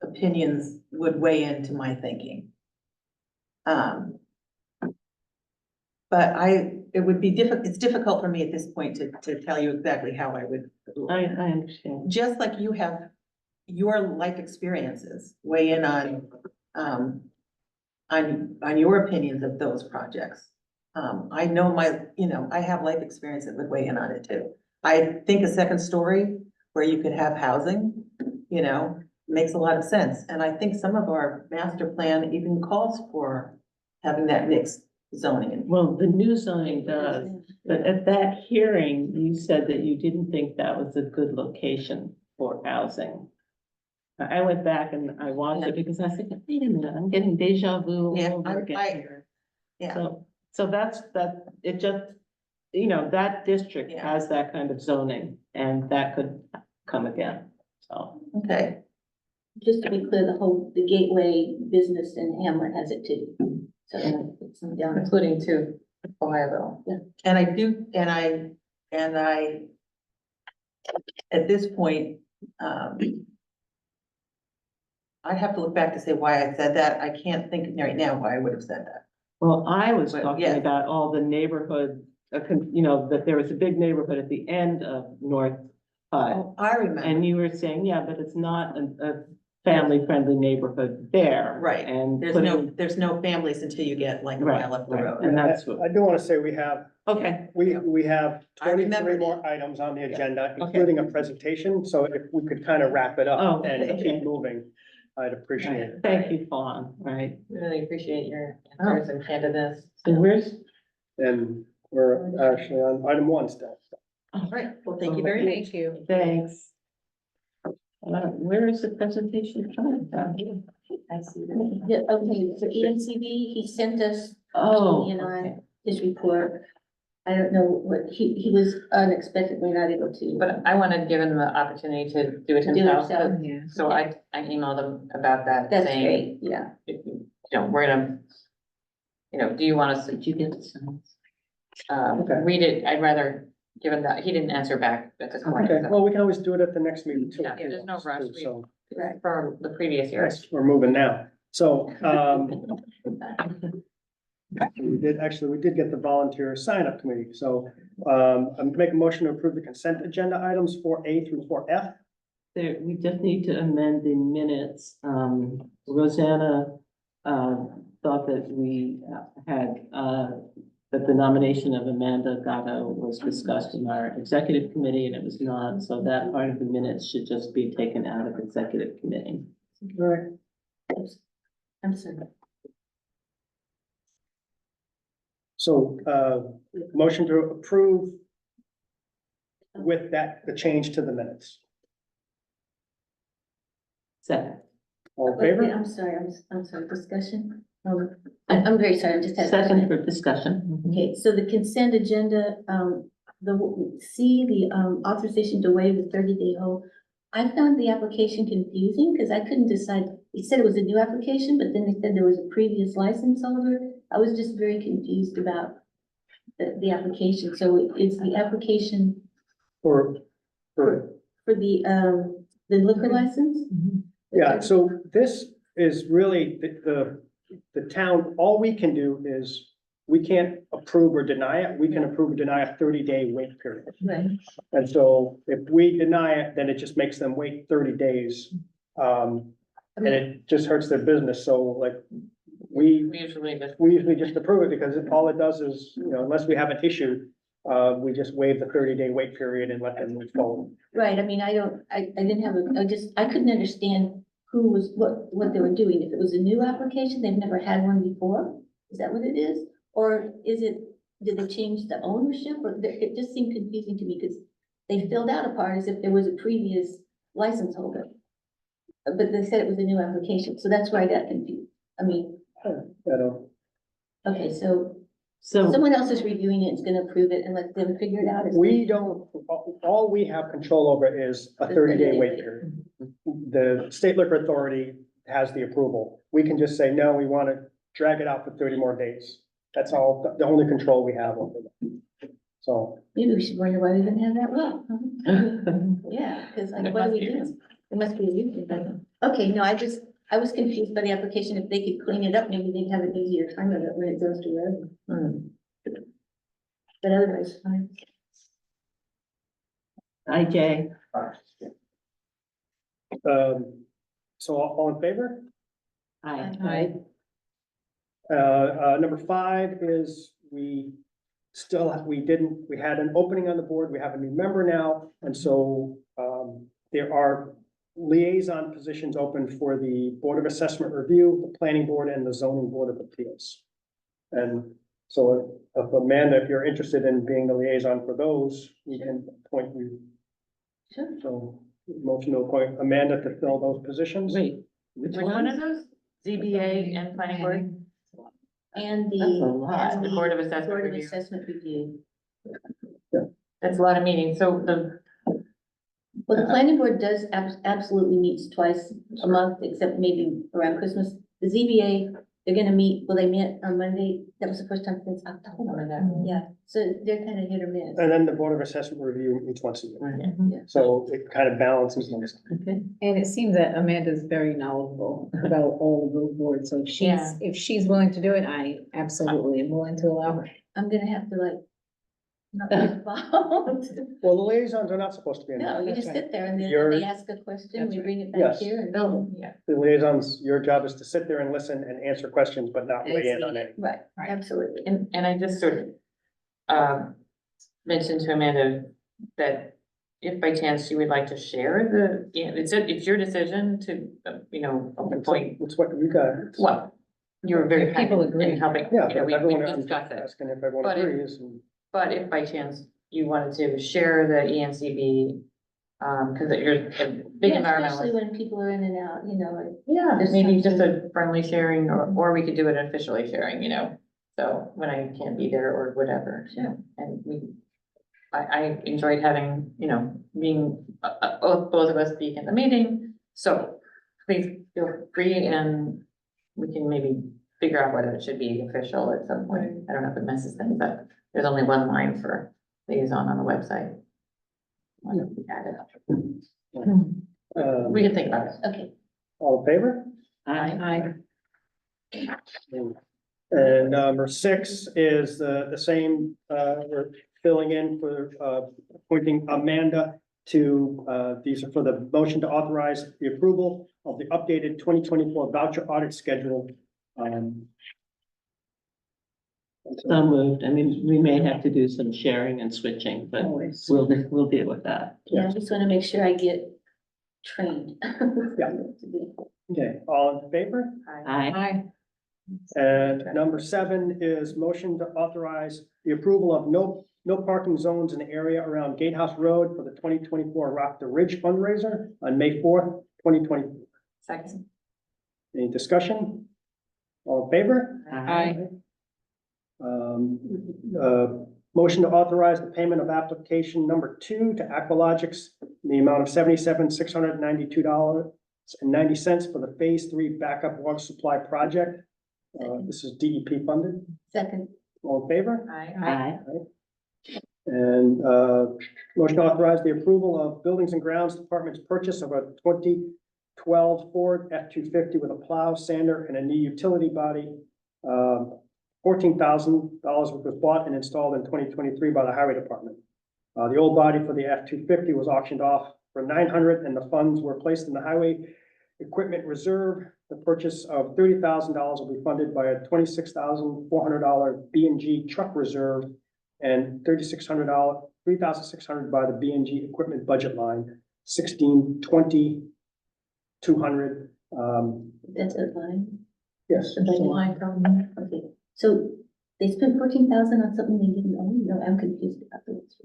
opinions would weigh into my thinking. But it would be it's difficult for me at this point to tell you exactly how I would. I understand. Just like you have your life experiences weigh in on your opinions of those projects. I know I have life experience that would weigh in on it too. I think a second story where you could have housing, makes a lot of sense. And I think some of our master plan even calls for having that mixed zoning. Well, the new zoning does, but at that hearing, you said that you didn't think that was a good location for housing. I went back and I watched it because I said, wait a minute, I'm getting deja vu all Yeah, over again here. Yeah, So that, it just, that district Yeah. has that kind of zoning, and that could come again, so. okay, Just to be clear, the gateway business in Hamlet has it too. So it's down, Including to Ohioville. and I, at this point, I'd have to look back to say why I said that. I can't think right now why I would have said that. Well, I was But, talking yes. about all the neighborhood, that there was a big neighborhood at the end of North High. Oh, I remember, And you were saying, yeah, but it's not a family-friendly neighborhood there. Right. And there's no families until you get like a Right, mile up the right. road. And that's what, I do want to say we have, okay, we have I remember 23 more that. items on the agenda, Okay. including a presentation. So if we could kind of wrap it Oh, up and okay. keep moving, I'd appreciate it. thank you, Fawn, right? Really appreciate your answers and candidness. So where's, And we're actually on item 1 still. All right, well, thank you very much. Thank you. thanks. Where is the presentation from? I see that. Yeah, okay, for EMCB, he sent us, Oh, Tony and I, okay. his report. I don't know what, he was unexpectedly not able to. But I wanted to give him the opportunity to do it Do it himself. himself. So I emailed him about that, That's saying, great, yeah. we're gonna, do you want us to, Did you get the signs? Okay. read it? I'd rather, given that he didn't answer back at this point. Okay, so- well, we can always do it at the next meeting too. Yeah, there's no rush. So, From the previous year. yes, we're moving now. So, we did get the volunteer sign-up committee. So, I'm make a motion to approve the consent agenda items 4A through 4F. There, we just need to amend the minutes. Rosanna, thought that we had, that the nomination of Amanda Gatto was discussed in our executive committee, and it was not, so that part of the minutes should just be taken out of executive committee. All right. I'm sorry. So, motion to approve with the change to the minutes. Second, All in Okay, favor? I'm sorry, I'm sorry, discussion? I'm very sorry, I'm just had. second for discussion. Okay, so the consent agenda, the authorization to waive the 30-day hold. I found the application confusing because I couldn't decide. It said it was a new application, but then they said there was a previous license holder. I was just very confused about the application. So it's the application For, for the liquor license? yeah, so this is really the town, all we can do is, we can't approve or deny it. We can approve or deny a 30-day wait period. Right. And so if we deny it, then it just makes them wait 30 days. And it just hurts their business. So like, we We usually just, usually just approve it because all it does is, unless we have an issue, we just waive the 30-day wait period and let them move forward. Right, I mean, I didn't have I couldn't understand who was, what they were doing. If it was a new application, they've never had one before? Is that what it is? Or is it, did they change the ownership? Or it just seemed confusing to me because they filled out a part as if there was a previous license holder. But they said it was a new application, so that's where I got confused. I mean, I don't, okay, so So, someone else is reviewing it, is gonna approve it and let them figure it out? Is- we don't, all we have control over is a The 30-day 30-day wait wait. period. The state liquor authority has the approval. We can just say, no, we want to drag it out for 30 more days. That's all, the only control we have over it. So, Maybe we should wonder why we didn't have that well. Yeah, because like, It what do must we be a do? reason. It must be a reason, but, okay, no, I was confused by the application. If they could clean it up, maybe they'd have an easier time of it when it goes to road. But otherwise, fine. hi, Jay. so all in favor? Hi. Number 5 is we had an opening on the board. We have a new member now. And so, there are liaison positions open for the Board of Assessment Review, the Planning Board, and the Zoning Board of Appeals. And so if Amanda, if you're interested in being the liaison for those, we can appoint you. Sure. So motion to appoint Amanda to fill those positions. Wait, which Which one one? of those? ZBA and planning board? And That's a lot. and The Board of Assessment Board of Review. Assessment Review. That's a lot of meetings. So Well, the planning board does absolutely meets twice a month, except maybe around Christmas. The ZBA, they're gonna meet, well, they met on Monday. That was the first time since October. Yeah, so they're kind of hit or miss. And then the Board of Assessment Review meets once a year. Yeah. So it kind of balances things. Okay. And it seems that Amanda's very knowledgeable about all of those boards, so Yeah. if she's willing to do it, I absolutely am willing to allow her. I'm gonna have to like, not be involved. Well, the liaisons are not supposed to be No, involved. you just sit there and then You're- they ask a question, we bring it back Yes. here and. Oh, yeah. The liaisons, your job is to sit there and listen and answer questions, but not weigh in on it. Right, absolutely. And I just sort of, mentioned to Amanda that if by chance you would like to share it's your decision to, appoint, It's what you got. well, you're very If kind people in agree. helping, Yeah, you know, but we everyone, I'm discuss it. asking if everyone But if- agrees. And But if by chance you wanted to share the ENCB, because you're a big Yeah, especially environmentalist. when people are in and out, like. Yeah, Just maybe just something- a friendly sharing, or we could do it officially sharing, so when I can't be there or whatever. Sure. And I enjoyed having, being, both of us speak in the meeting, so please feel free and we can maybe figure out whether it should be official at some point. I don't know if it messes things up. There's only one line for liaison on the website. Why don't we add it? We can think about it. Okay, all in favor? Hi. And number 6 is the same, we're filling in for appointing Amanda to, these are for the motion to authorize the approval of the updated 2024 voucher audit schedule. So moved. I mean, we may have to do some sharing and switching, but Always. we'll deal with that. yeah, I just wanna make sure I get trained. Yeah. Okay, all in favor? Hi. Hi. And number 7 is motion to authorize the approval of no parking zones in the area around Gatehouse Road for the 2024 Rock the Ridge fundraiser on May 4th, 2024. Second. Any discussion? All in favor? Hi. Motion to authorize the payment of application number 2 to Aqualogics in the amount of $7,792.90 for the Phase 3 backup water supply project. This is DEP funded. Second, All in favor? Hi. And motion to authorize the approval of Buildings and Grounds Department's purchase of a 2012 Ford F-250 with a plow, sander, and a new utility body. $14,000 which was bought and installed in 2023 by the Highway Department. The old body for the F-250 was auctioned off for $900 and the funds were placed in the Highway Equipment Reserve. The purchase of $30,000 will be funded by a $26,400 B&G truck reserve and $3,600 by the B&G equipment budget line, 1620-200. that's a line. Yes. The budget line from, okay, so they spent 14,000 on something they didn't own? No, I'm confused about this.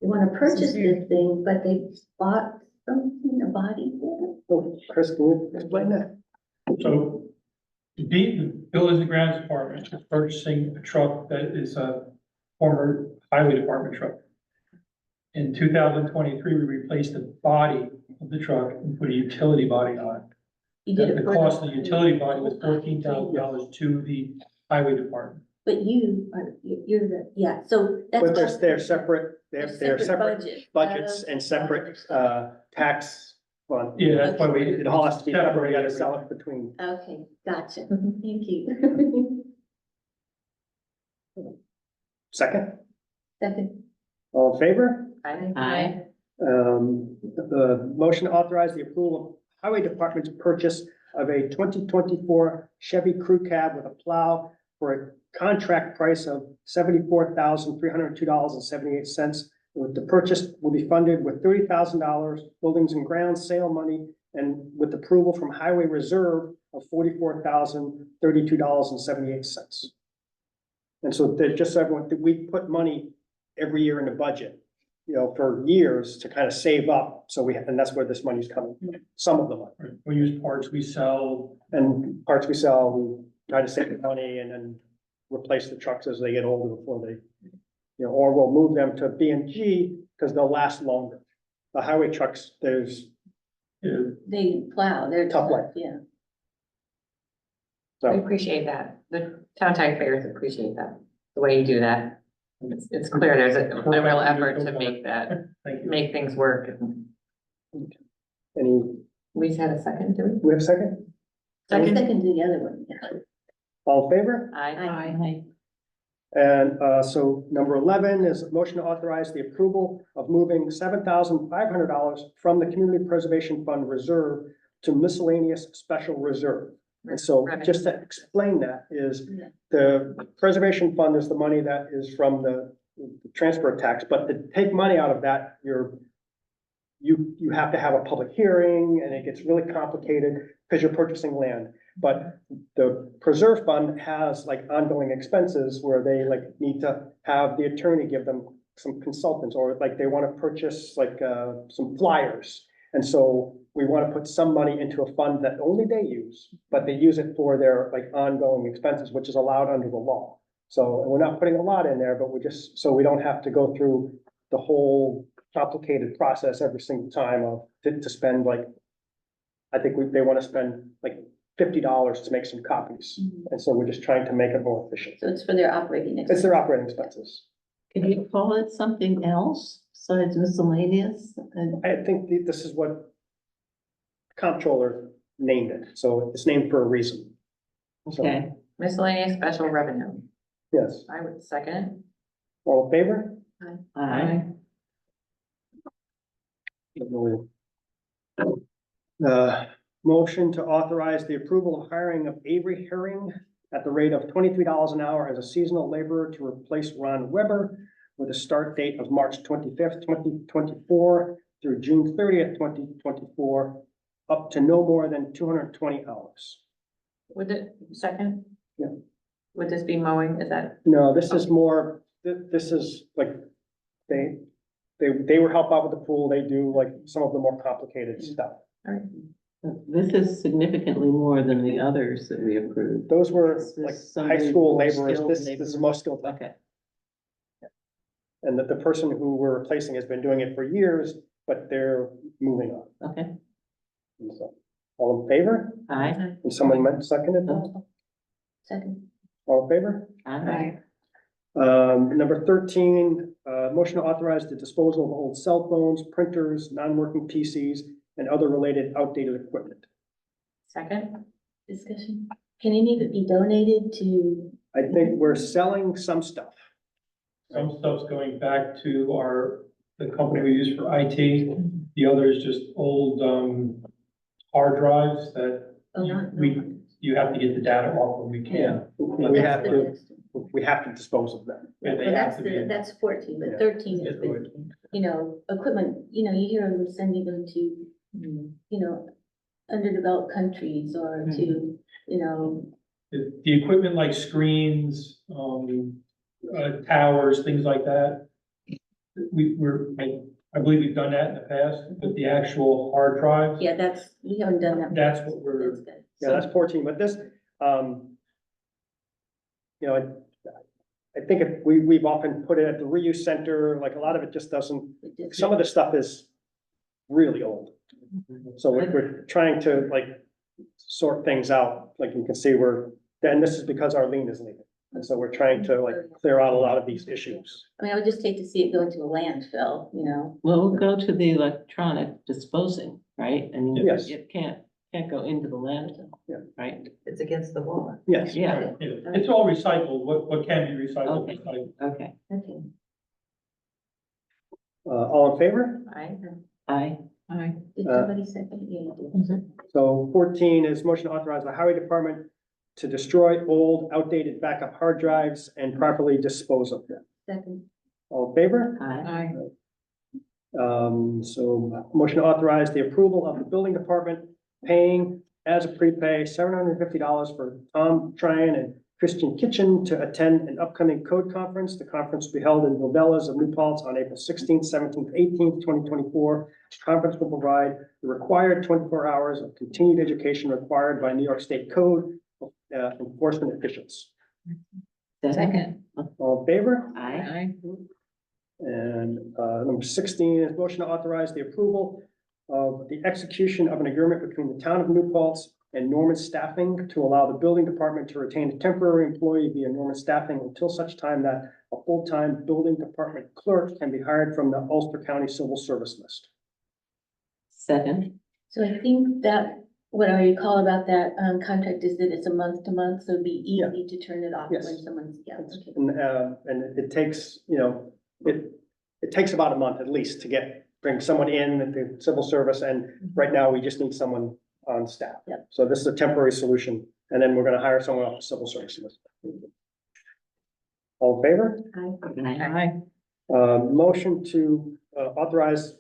They wanna purchase this thing, but they bought Something, a body. Oh, Chris, can you explain that? So the Buildings and Grounds Department is purchasing a truck that is a former highway department truck. In 2023, we replaced the body of the truck and put a utility body on it. You did it The for cost of the utility body was $14,000 to the highway department. But you're the, yeah, so that's. But they're separate, they're separate budget. budgets and separate, tax fund. Yeah, that's why we. It all has to be separate, we gotta separated. sell it between. Okay, gotcha. Thank you. Second, Second. all in favor? Aye. The motion to authorize the approval of highway department's purchase of a 2024 Chevy Crew Cab with a plow for a contract price of $74,302.78. With the purchase will be funded with $30,000 buildings and grounds sale money and with approval from Highway Reserve of $44,032.78. And so that just so everyone, we put money every year in the budget, for years to kind of save up. So and that's where this money's coming, some of the money. We use parts we sell. And parts we sell, we try to save the money and then replace the trucks as they get older before they, or we'll move them to B and G because they'll last longer. The highway trucks, there's, They plow, they're. Tough life. Yeah. We so, appreciate that. The town taxpayers appreciate that, the way you do that. It's clear there's a real effort to make Thank you. make things work. any, Lisa had a second, do we? we have a second? Second to the other one, yeah. All in favor? Aye. And so number 11 is a motion to authorize the approval of moving $7,500 from the Community Preservation Fund Reserve to miscellaneous special reserve. And so just to explain that is the preservation fund is the money that is from the transfer tax, but to take money out of that, you have to have a public hearing and it gets really complicated because you're purchasing land. But the preserve fund has like ongoing expenses where they like need to have the attorney give them some consultants or like they want to purchase like some flyers. And so we want to put some money into a fund that only they use, but they use it for their like ongoing expenses, which is allowed under the law. So we're not putting a lot in there, but so we don't have to go through the whole complicated process every single time to spend like, I think they want to spend like $50 to make some copies. And so we're just trying to make it more efficient. So it's for their operating. It's their operating expenses. Can you call it something else besides miscellaneous? I think this is what comptroller named it, so it's named for a reason. So, Okay, Miscellaneous special revenue. yes, I would second. all in favor? aye. Motion to authorize the approval of hiring of Avery Herring at the rate of $23 an hour as a seasonal laborer to replace Ron Weber with a start date of March 25th, 2024 through June 30th, 2024, up to no more than 220 hours. Would it, second? Yeah. Would this be mowing? Is that, No, this is more, this is like, they were help out with the pool, they do like some of the more complicated stuff. This is significantly more than the others that we approved. Those were This is like somebody high school more laborers, skilled this is labor. the most skilled. Okay, And that the person who we're replacing has been doing it for years, but they're moving on. okay, And so, all in favor? aye. And someone meant seconded that? Second. All in favor? Aye. Number 13, motion to authorize the disposal of old cell phones, printers, non-working PCs, and other related outdated equipment. second? Discussion. Can any of it be donated to? I think we're selling some stuff. Some stuff's going back to the company we use for IT. The other is just old, hard drives that you have to get the data off when we can. We have to dispose of them. And they Well, have to be. that's 14, Yeah. but 13 is, Yes, Lord. equipment, you hear them sending them to, underdeveloped countries or to, The equipment like screens, towers, things like that. I believe we've done that in the past, but the actual hard drives, Yeah, we haven't done that. that's what we're, That's good. Yeah, that's 14, but this, you know, I think if we've often put it at the reuse center, like a lot of it just doesn't, some of the stuff is really old. So we're trying to like sort things out, like you can see and this is because Arlene is leaving. And so we're trying to like clear out a lot of these issues. I mean, I would just hate to see it go into a landfill, you know? Well, we'll go to the electronic disposing, right? I mean, Yes. it can't go into the landfill. Yeah. Right? It's against the law. Yes. Yeah, it's all recycled, what can be recycled, Okay. recycled. okay. Okay. All in favor? Did Uh, somebody second? Yeah, you did. So 14 is motion to authorize the highway department to destroy old outdated backup hard drives and properly dispose of them. Second. All in favor? Aye. So motion to authorize the approval of the building department paying as a prepay $750 for Tom Tryon and Christian Kitchen to attend an upcoming code conference. The conference will be held in Novellas of New Paltz on April 16th, 17th, 18th, 2024. The conference will provide the required 24 hours of continued education required by New York State Code enforcement officials. Second. All in favor? Aye. And number 16 is motion to authorize the approval of the execution of an agreement between the town of New Paltz and Norman Staffing to allow the building department to retain a temporary employee via Norman Staffing until such time that a full-time building department clerk can be hired from the Ulster County Civil Service list. Second. So I think that, what I recall about that, contract is that it's a month to month, so it'd be Yeah. easy to turn it off Yes. when someone's, yeah, okay. And it takes, it takes about a month at least to bring someone in at the civil service, and right now we just need someone on staff. Yep. So this is a temporary solution, and then we're gonna hire someone off the civil service list. All in favor? Aye. Motion to authorize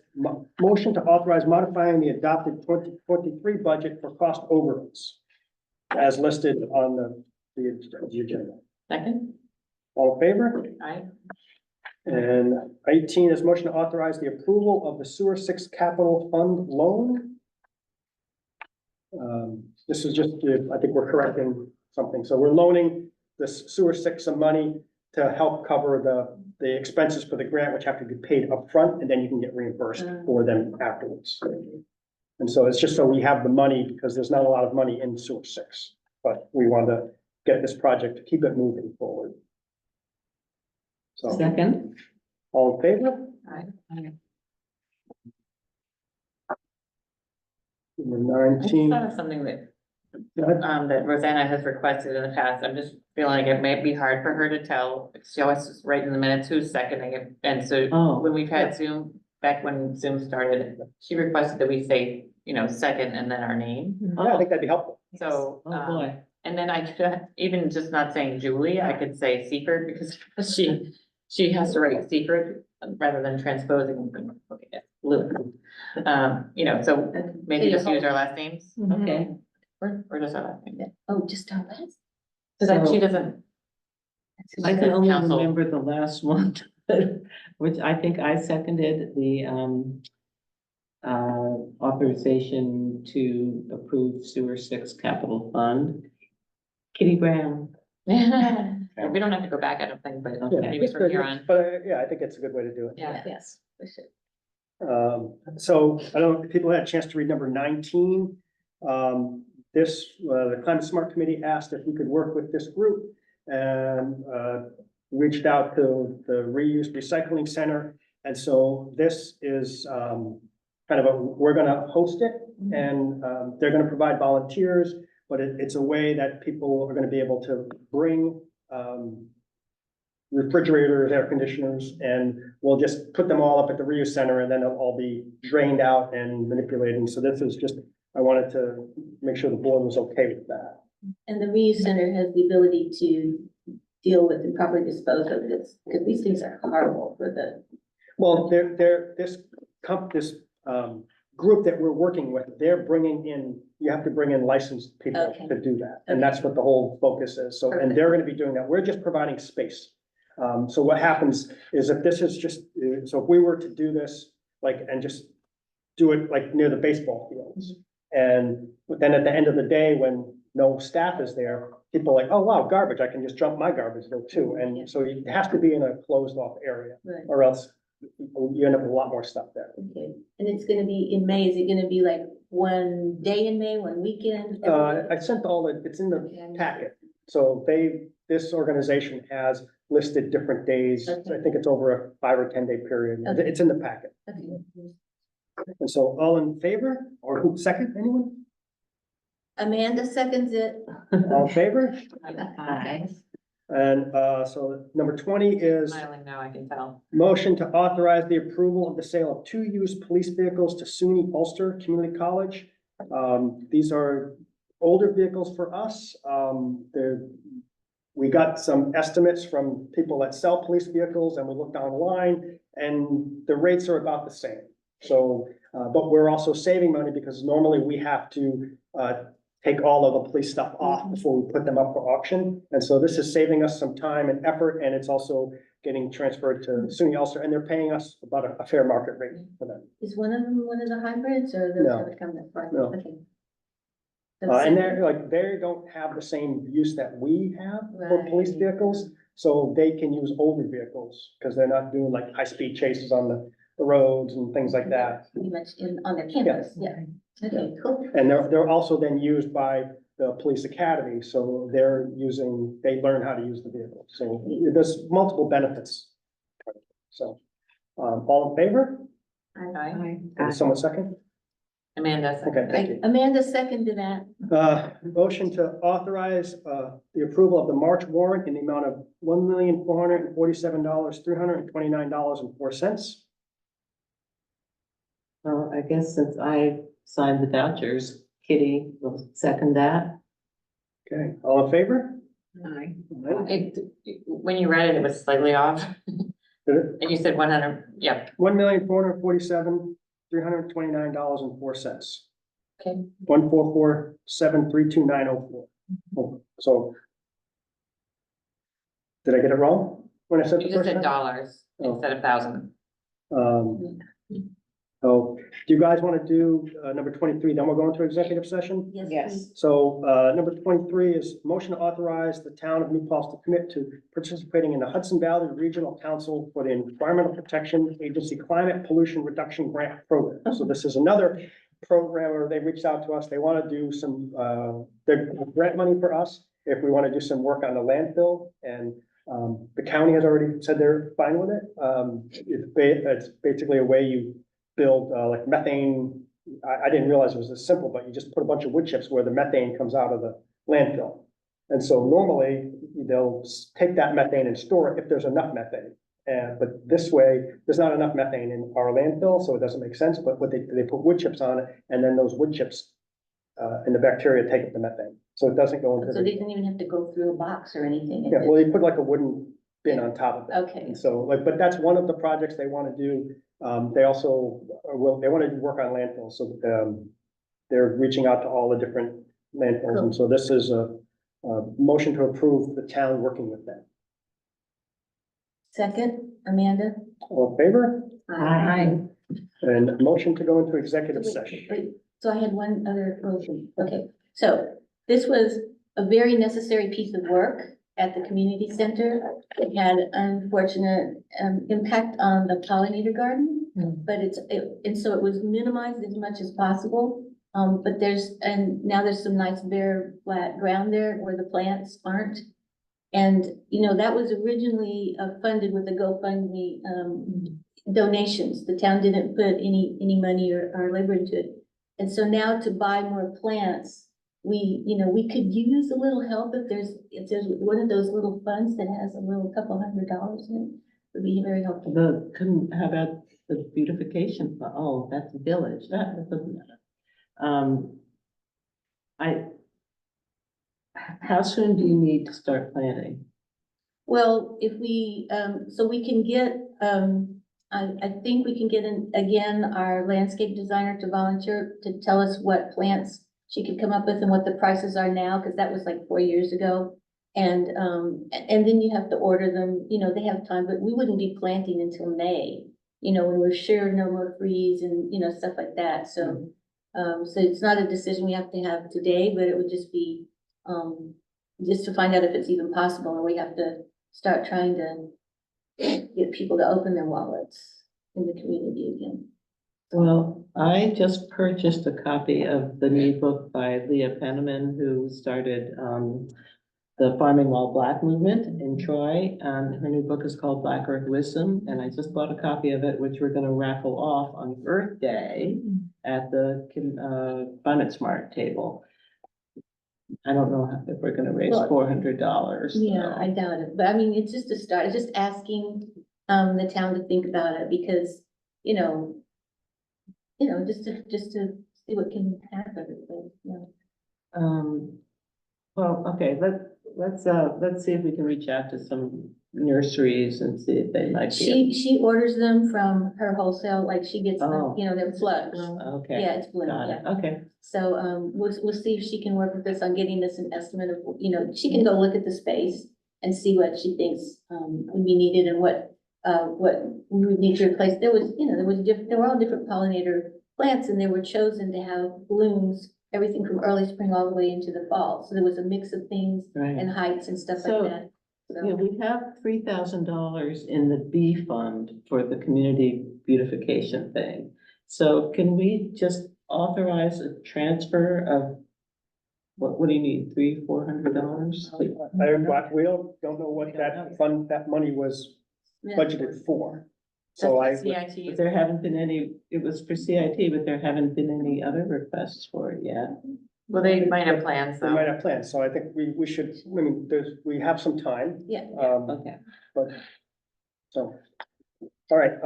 modifying the adopted 2023 budget for cost overruns as listed on the agenda. Second? All in favor? Aye. And 18 is motion to authorize the approval of the Sewer 6 Capital Fund loan. This is just, I think we're correcting something. So we're loaning this Sewer 6 some money to help cover the expenses for the grant, which have to be paid upfront, and then you can get reimbursed for them afterwards. And so it's just so we have the money, because there's not a lot of money in Sewer 6, but we want to get this project to keep it moving forward. So, Second. all in favor? Aye. Number I just 19. thought of something that, Go ahead. that Rosanna has requested in the past. I'm just feeling like it may be hard for her to tell. She always write in the minutes who's seconding it. And so Oh. when we've had Zoom, back when Zoom started, she requested that we say, second and then our name. Yeah, I think that'd be helpful. So, Oh, boy. and then I could, even just not saying Julie, I could say Seifert because she has to write Seifert rather than transposing. Okay, yeah, Luke. So maybe just use our last names. Okay. Or just our last name. Oh, just our last. Cause then she So- doesn't. I can only Council. remember the last one, which I think I seconded the authorization to approve Sewer 6 Capital Fund. Kitty Graham. We don't have to go back, I don't think, but Okay. Yeah, maybe it's from good. here on. But I think it's a good way to do it. Yeah. Yes, we should. So I don't know if people had a chance to read number 19. The Climate Smart Committee asked if we could work with this group and reached out to the Reuse Recycling Center. And so this is we're gonna host it, and they're gonna provide volunteers, but it's a way that people are gonna be able to bring refrigerators, air conditioners, and we'll just put them all up at the reuse center, and then they'll all be drained out and manipulated. So this is just, I wanted to make sure the board was okay with that. And the reuse center has the ability to deal with and properly dispose of this, because these things are horrible for the. Well, this group that we're working with, they're bringing in, you have to bring in licensed people Okay. to do that. And that's what the whole focus is. So, and Perfect. they're gonna be doing that. We're just providing space. So what happens is if this is just, so if we were to do this, like, and just do it like near the baseball fields. And but then at the end of the day, when no staff is there, people are like, oh, wow, garbage, I can just dump my garbage there too. And so it has to be in a closed off area, Right, or else you end up with a lot more stuff there. okay. And it's gonna be in May, is it gonna be like one day in May, one weekend? I sent it's in the packet. So this organization has listed different days. I Okay. think it's over a 5 or 10 day period. Okay. It's in the packet. Okay. And so all in favor, or who second, anyone? Amanda seconds it. All in favor? Aye. And, so number 20 is Smiling now, I can tell. motion to authorize the approval of the sale of 2 used police vehicles to SUNY Ulster Community College. These are older vehicles for us. We got some estimates from people that sell police vehicles, and we looked online, and the rates are about the same. So, but we're also saving money because normally we have to, take all of the police stuff off before we put them up for auction. And so this is saving us some time and effort, and it's also getting transferred to SUNY Ulster, and they're paying us about a fair market rate for them. Is one of them one of the hybrids or those No. that come that far? No. Okay. And they're like, they don't have the same use that we have for police Right. vehicles. So they can use older vehicles because they're not doing like high-speed chases on the roads and things like that. Pretty much on their campus, yeah. Okay, cool. And they're also then used by the police academy, so they learn how to use the vehicle. So there's multiple benefits. So, all in favor? Aye. Is someone second? Amanda. Okay, thank you. Amanda seconded that. Motion to authorize, the approval of the March warrant in the amount of $1,447,329.04. Well, I guess since I signed the vouchers, Kitty will second that. Okay, all in favor? Aye. When you read it, it was slightly off. $1,447,329.04. And you said 100, yeah, okay. 1,447,329.04. So. Did I get it wrong when I said the You just first said time? dollars instead of thousand. So do you guys want to do, number 23, then we'll go into executive session? Yes, Yes. please. So, number 23 is motion to authorize the town of New Paltz to commit to participating in the Hudson Valley Regional Council for the Environmental Protection Agency Climate Pollution Reduction Grant Program. So this is another program where they reached out to us. They want to do some, their grant money for us if we want to do some work on the landfill. And the county has already said they're fine with it. It's basically a way you build like methane. I didn't realize it was this simple, but you just put a bunch of wood chips where the methane comes out of the landfill. And so normally they'll take that methane and store it if there's enough methane. But this way, there's not enough methane in our landfill, so it doesn't make sense. But what they put wood chips on it, and then those wood chips and the bacteria take up the methane. So it doesn't go into So the, they didn't even have to go through a box or anything. yeah, well, they put like a wooden bin on top of it. Okay. And so like, but that's one of the projects they want to do. They also, they want to work on landfills, so they're reaching out to all the different landfills. And so this is a motion to approve the town working with them. Second, Amanda? All in favor? Aye. And a motion to go into executive Wait, session. wait, so I had one other motion. Okay, so this was a very necessary piece of work at the community center. It had unfortunate impact on the pollinator garden, but and so it was minimized as much as possible. But now there's some nice bare flat ground there where the plants aren't. And, you know, that was originally funded with the GoFundMe donations. The town didn't put any money or labor into it. And so now to buy more plants, we could use a little help if there's one of those little funds that has a little couple $100 in it, would be very helpful. How about the beautification? Oh, that's a village. That doesn't matter. How soon do you need to start planning? Well, if we, so we can get, I think we can get again, our landscape designer to volunteer to tell us what plants she could come up with and what the prices are now, because that was like 4 years ago. And then you have to order them, they have time, but we wouldn't be planting until May, you know, when we're sure no more freeze and, you know, stuff like that, so. So it's not a decision we have to have today, but it would just be, just to find out if it's even possible, or we have to start trying to get people to open their wallets in the community again. Well, I just purchased a copy of the new book by Leah Penniman, who started, the Farming While Black movement in Troy. Her new book is called Black Earth Wisdom, and I just bought a copy of it, which we're gonna raffle off on Earth Day at the, Climate Smart table. I don't know if we're gonna raise Well, $400. Yeah, I doubt it, but I mean, it's just a start, it's just asking, the town to think about it, because, you know, just to see what can happen, but, you know. Well, okay, let's see if we can reach out to some nurseries and see if they might be. She orders them from her wholesale, like she gets them, Oh. you know, they're plugs. Okay. Yeah, it's blue, Got yeah. it, okay. So, we'll see if she can work with us on getting this an estimate of, you know, she can go look at the space and see what she thinks, would be needed and what we would need to replace. There was, you know, there were all different pollinator plants, and they were chosen to have blooms, everything from early spring all the way into the fall. So there was a mix of things Right. and heights and stuff So, like that. Yeah, we have $3,000 in the B fund for the community beautification thing. So can we just authorize a transfer of, what do you need, $400? We don't know what that fund, that money was Yeah. budgeted for. So I, But there haven't been any, it was for CIT, but there haven't been any other requests for it yet. Well, they might have plans we might though. have plans, so I think we should, I mean, we have some time. Yeah. Okay. But, so, all right,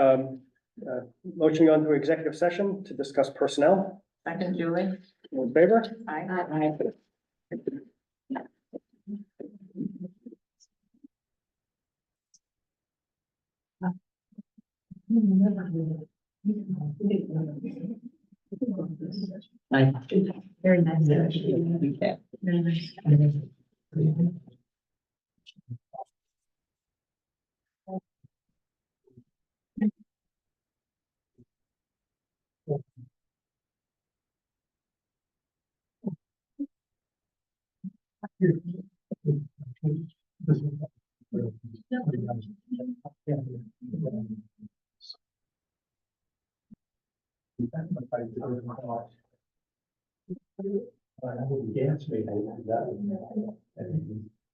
motion on to executive session to discuss personnel. Second, Julie. All in favor? Aye. Very nice. Okay.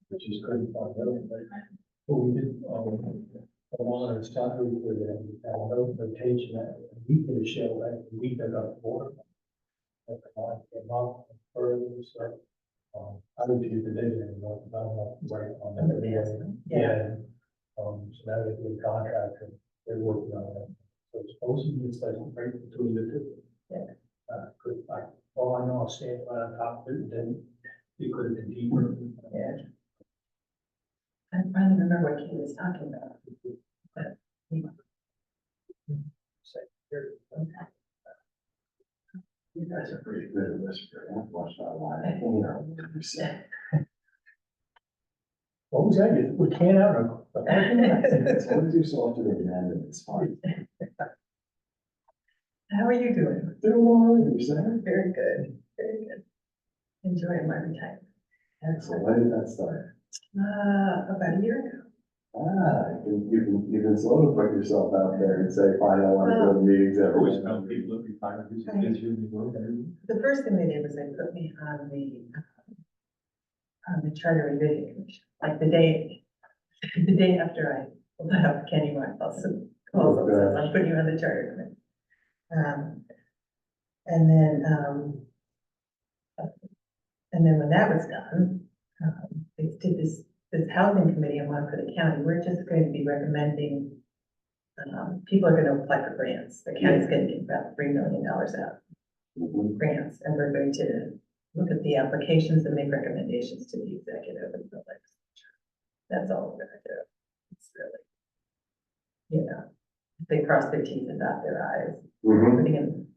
Which is good. But we did, a lot of stuff with them, no notation that we could show that we could afford. That the line came up further, so, I would do the dividend, not right on that. Yeah. So that would be a contractor, they're working on it. So it's supposed to be this like right between the two. Yeah. Good, all I know, I'll stand right on top of it, and then you could have been deeper. Yeah. I finally remember what Kate was talking about. But You guys are pretty good at this. I've watched that line. You know. What was that? We can't out of. It's only too soft to the end and it's fine. how are you doing? Doing all right, you say? Very good, very good. Enjoying my retirement. Excellent. When did that start? About a year ago. You've been slow to put yourself out there and say, fine, I want to go to meetings every Always week. know people if you find a piece of kids who work. The first thing they did was they put me on the Charter Revision Commission, like the day after I pulled out Kenny Martell's proposal, says, I'll put you on the Charter Commission. And then when that was done, they did this housing committee in Montclair County. We're just going to be recommending, people are gonna apply for grants. The county's gonna get about $3 million out Mhm. grants, and we're going to look at the applications and make recommendations to the executive and the legislature. That's all we're gonna do. It's really, they cross their T's and dot their I's, Mhm. putting in,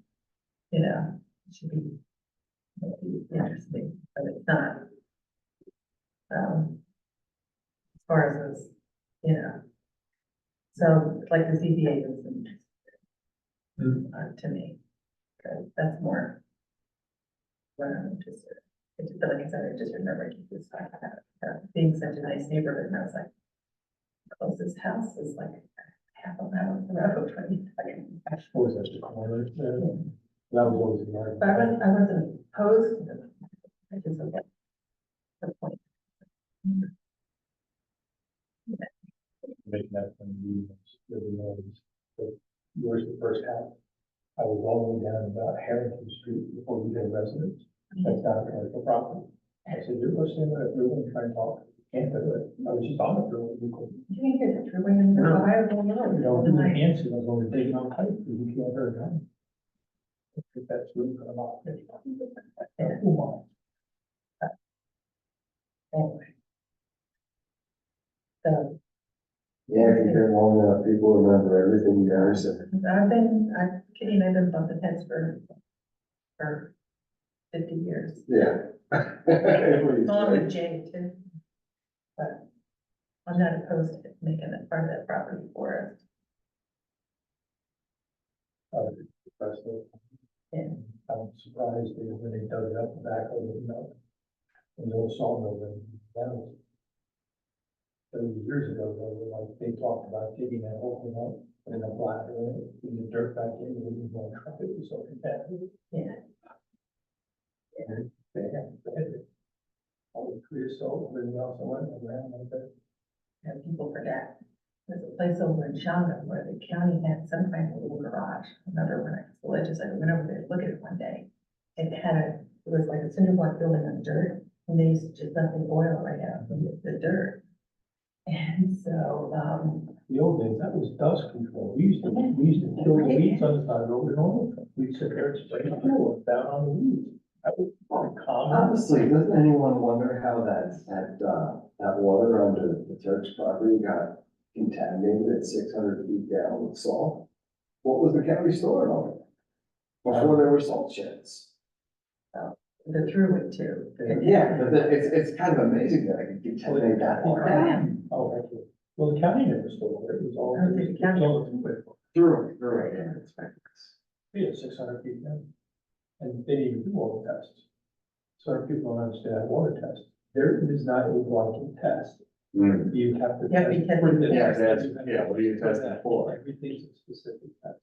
it should be interesting, but it's not. As far as this, so like the ZBA was to me. Because that's more what I'm interested in. It's, but like I said, I just remember this, being such a nice neighborhood, and I was like, closest house is like half a mile from the road, right? Always has to corner. That was always the argument. But I wasn't opposed to it. I just looked at the point. Making that from the, really knows, but yours the first half. I was all the way down about Harrington Street before we get a residence. That's not a commercial property. I said, you're listening, if you're going to try and talk, you can't do it. I was just on the road. You You can hear the true wind in the fire going on. don't do the answer, I was only digging on pipe, because you can't hear it. If that's really gonna not. Yeah. Anyway. So, Yeah, if you've been long enough, people remember everything you ever said. Kitty and I've been bumping heads for 50 years. Yeah. Along with Jay too. But I'm not opposed to making that part of that property for us. And I'm surprised when they dug it up the back of the, in the old sawmill, that was 30 years ago, they talked about digging that whole thing up, putting a bladder in it, putting the dirt back in, and then going to truck it, so competitive. yeah, And they had all the creosote, everything else, I went around like that. and people forget. There's a place over in Shonda where the county had some kind of little garage. I remember when I was the legislator, went over there to look at it one day. It was like a cinder block building on dirt, and they used to just let the oil right out from the dirt. And so, The old days, that was dust control. We used to kill the weeds on the side of the road. We'd sit there and spray the fuel down on the weeds. That was very common. Honestly, doesn't anyone wonder how that water under the Turk's property got contaminated at 600 feet down with salt? What was the county storing on it? Before there were salt sheds. the throughway too. Yeah, but it's kind of amazing that I could contaminate that water. Oh, actually, well, the county never stored it. It was all. I don't think the county- it was all the- Through, yeah. We had 600 feet down. And they didn't even do all the tests. So people don't understand water test. There is not a blanket test. Mm. You have to. You have to be test for the Yeah, test. what are you testing for? Everything's a specific test.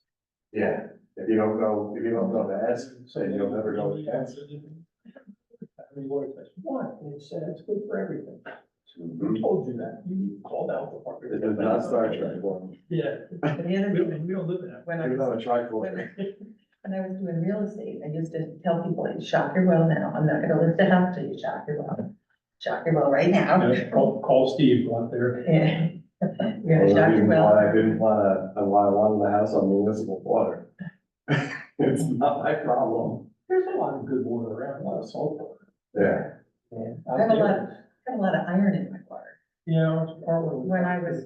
Yeah, if you don't know the answer, then you'll never know the answer. How many water tests? One, and it said it's good for everything. Who Mhm. told you that? You called out the park. It is not Star Trek one. Yeah. But the other thing, We don't live in that. when I Even was, though a tricorder. when I was doing real estate, I used to tell people, shock your well now, I'm not gonna lift the house till you shock your well. Shock your well right now. Yeah, call Steve, go out there. Yeah. You're gonna shock your well. I didn't wanna, I wanted the house on municipal water. It's not my problem. There's a lot of good water around, a lot of salt water. Yeah. And I have a lot of iron in my water. Yeah, it's part of. When I was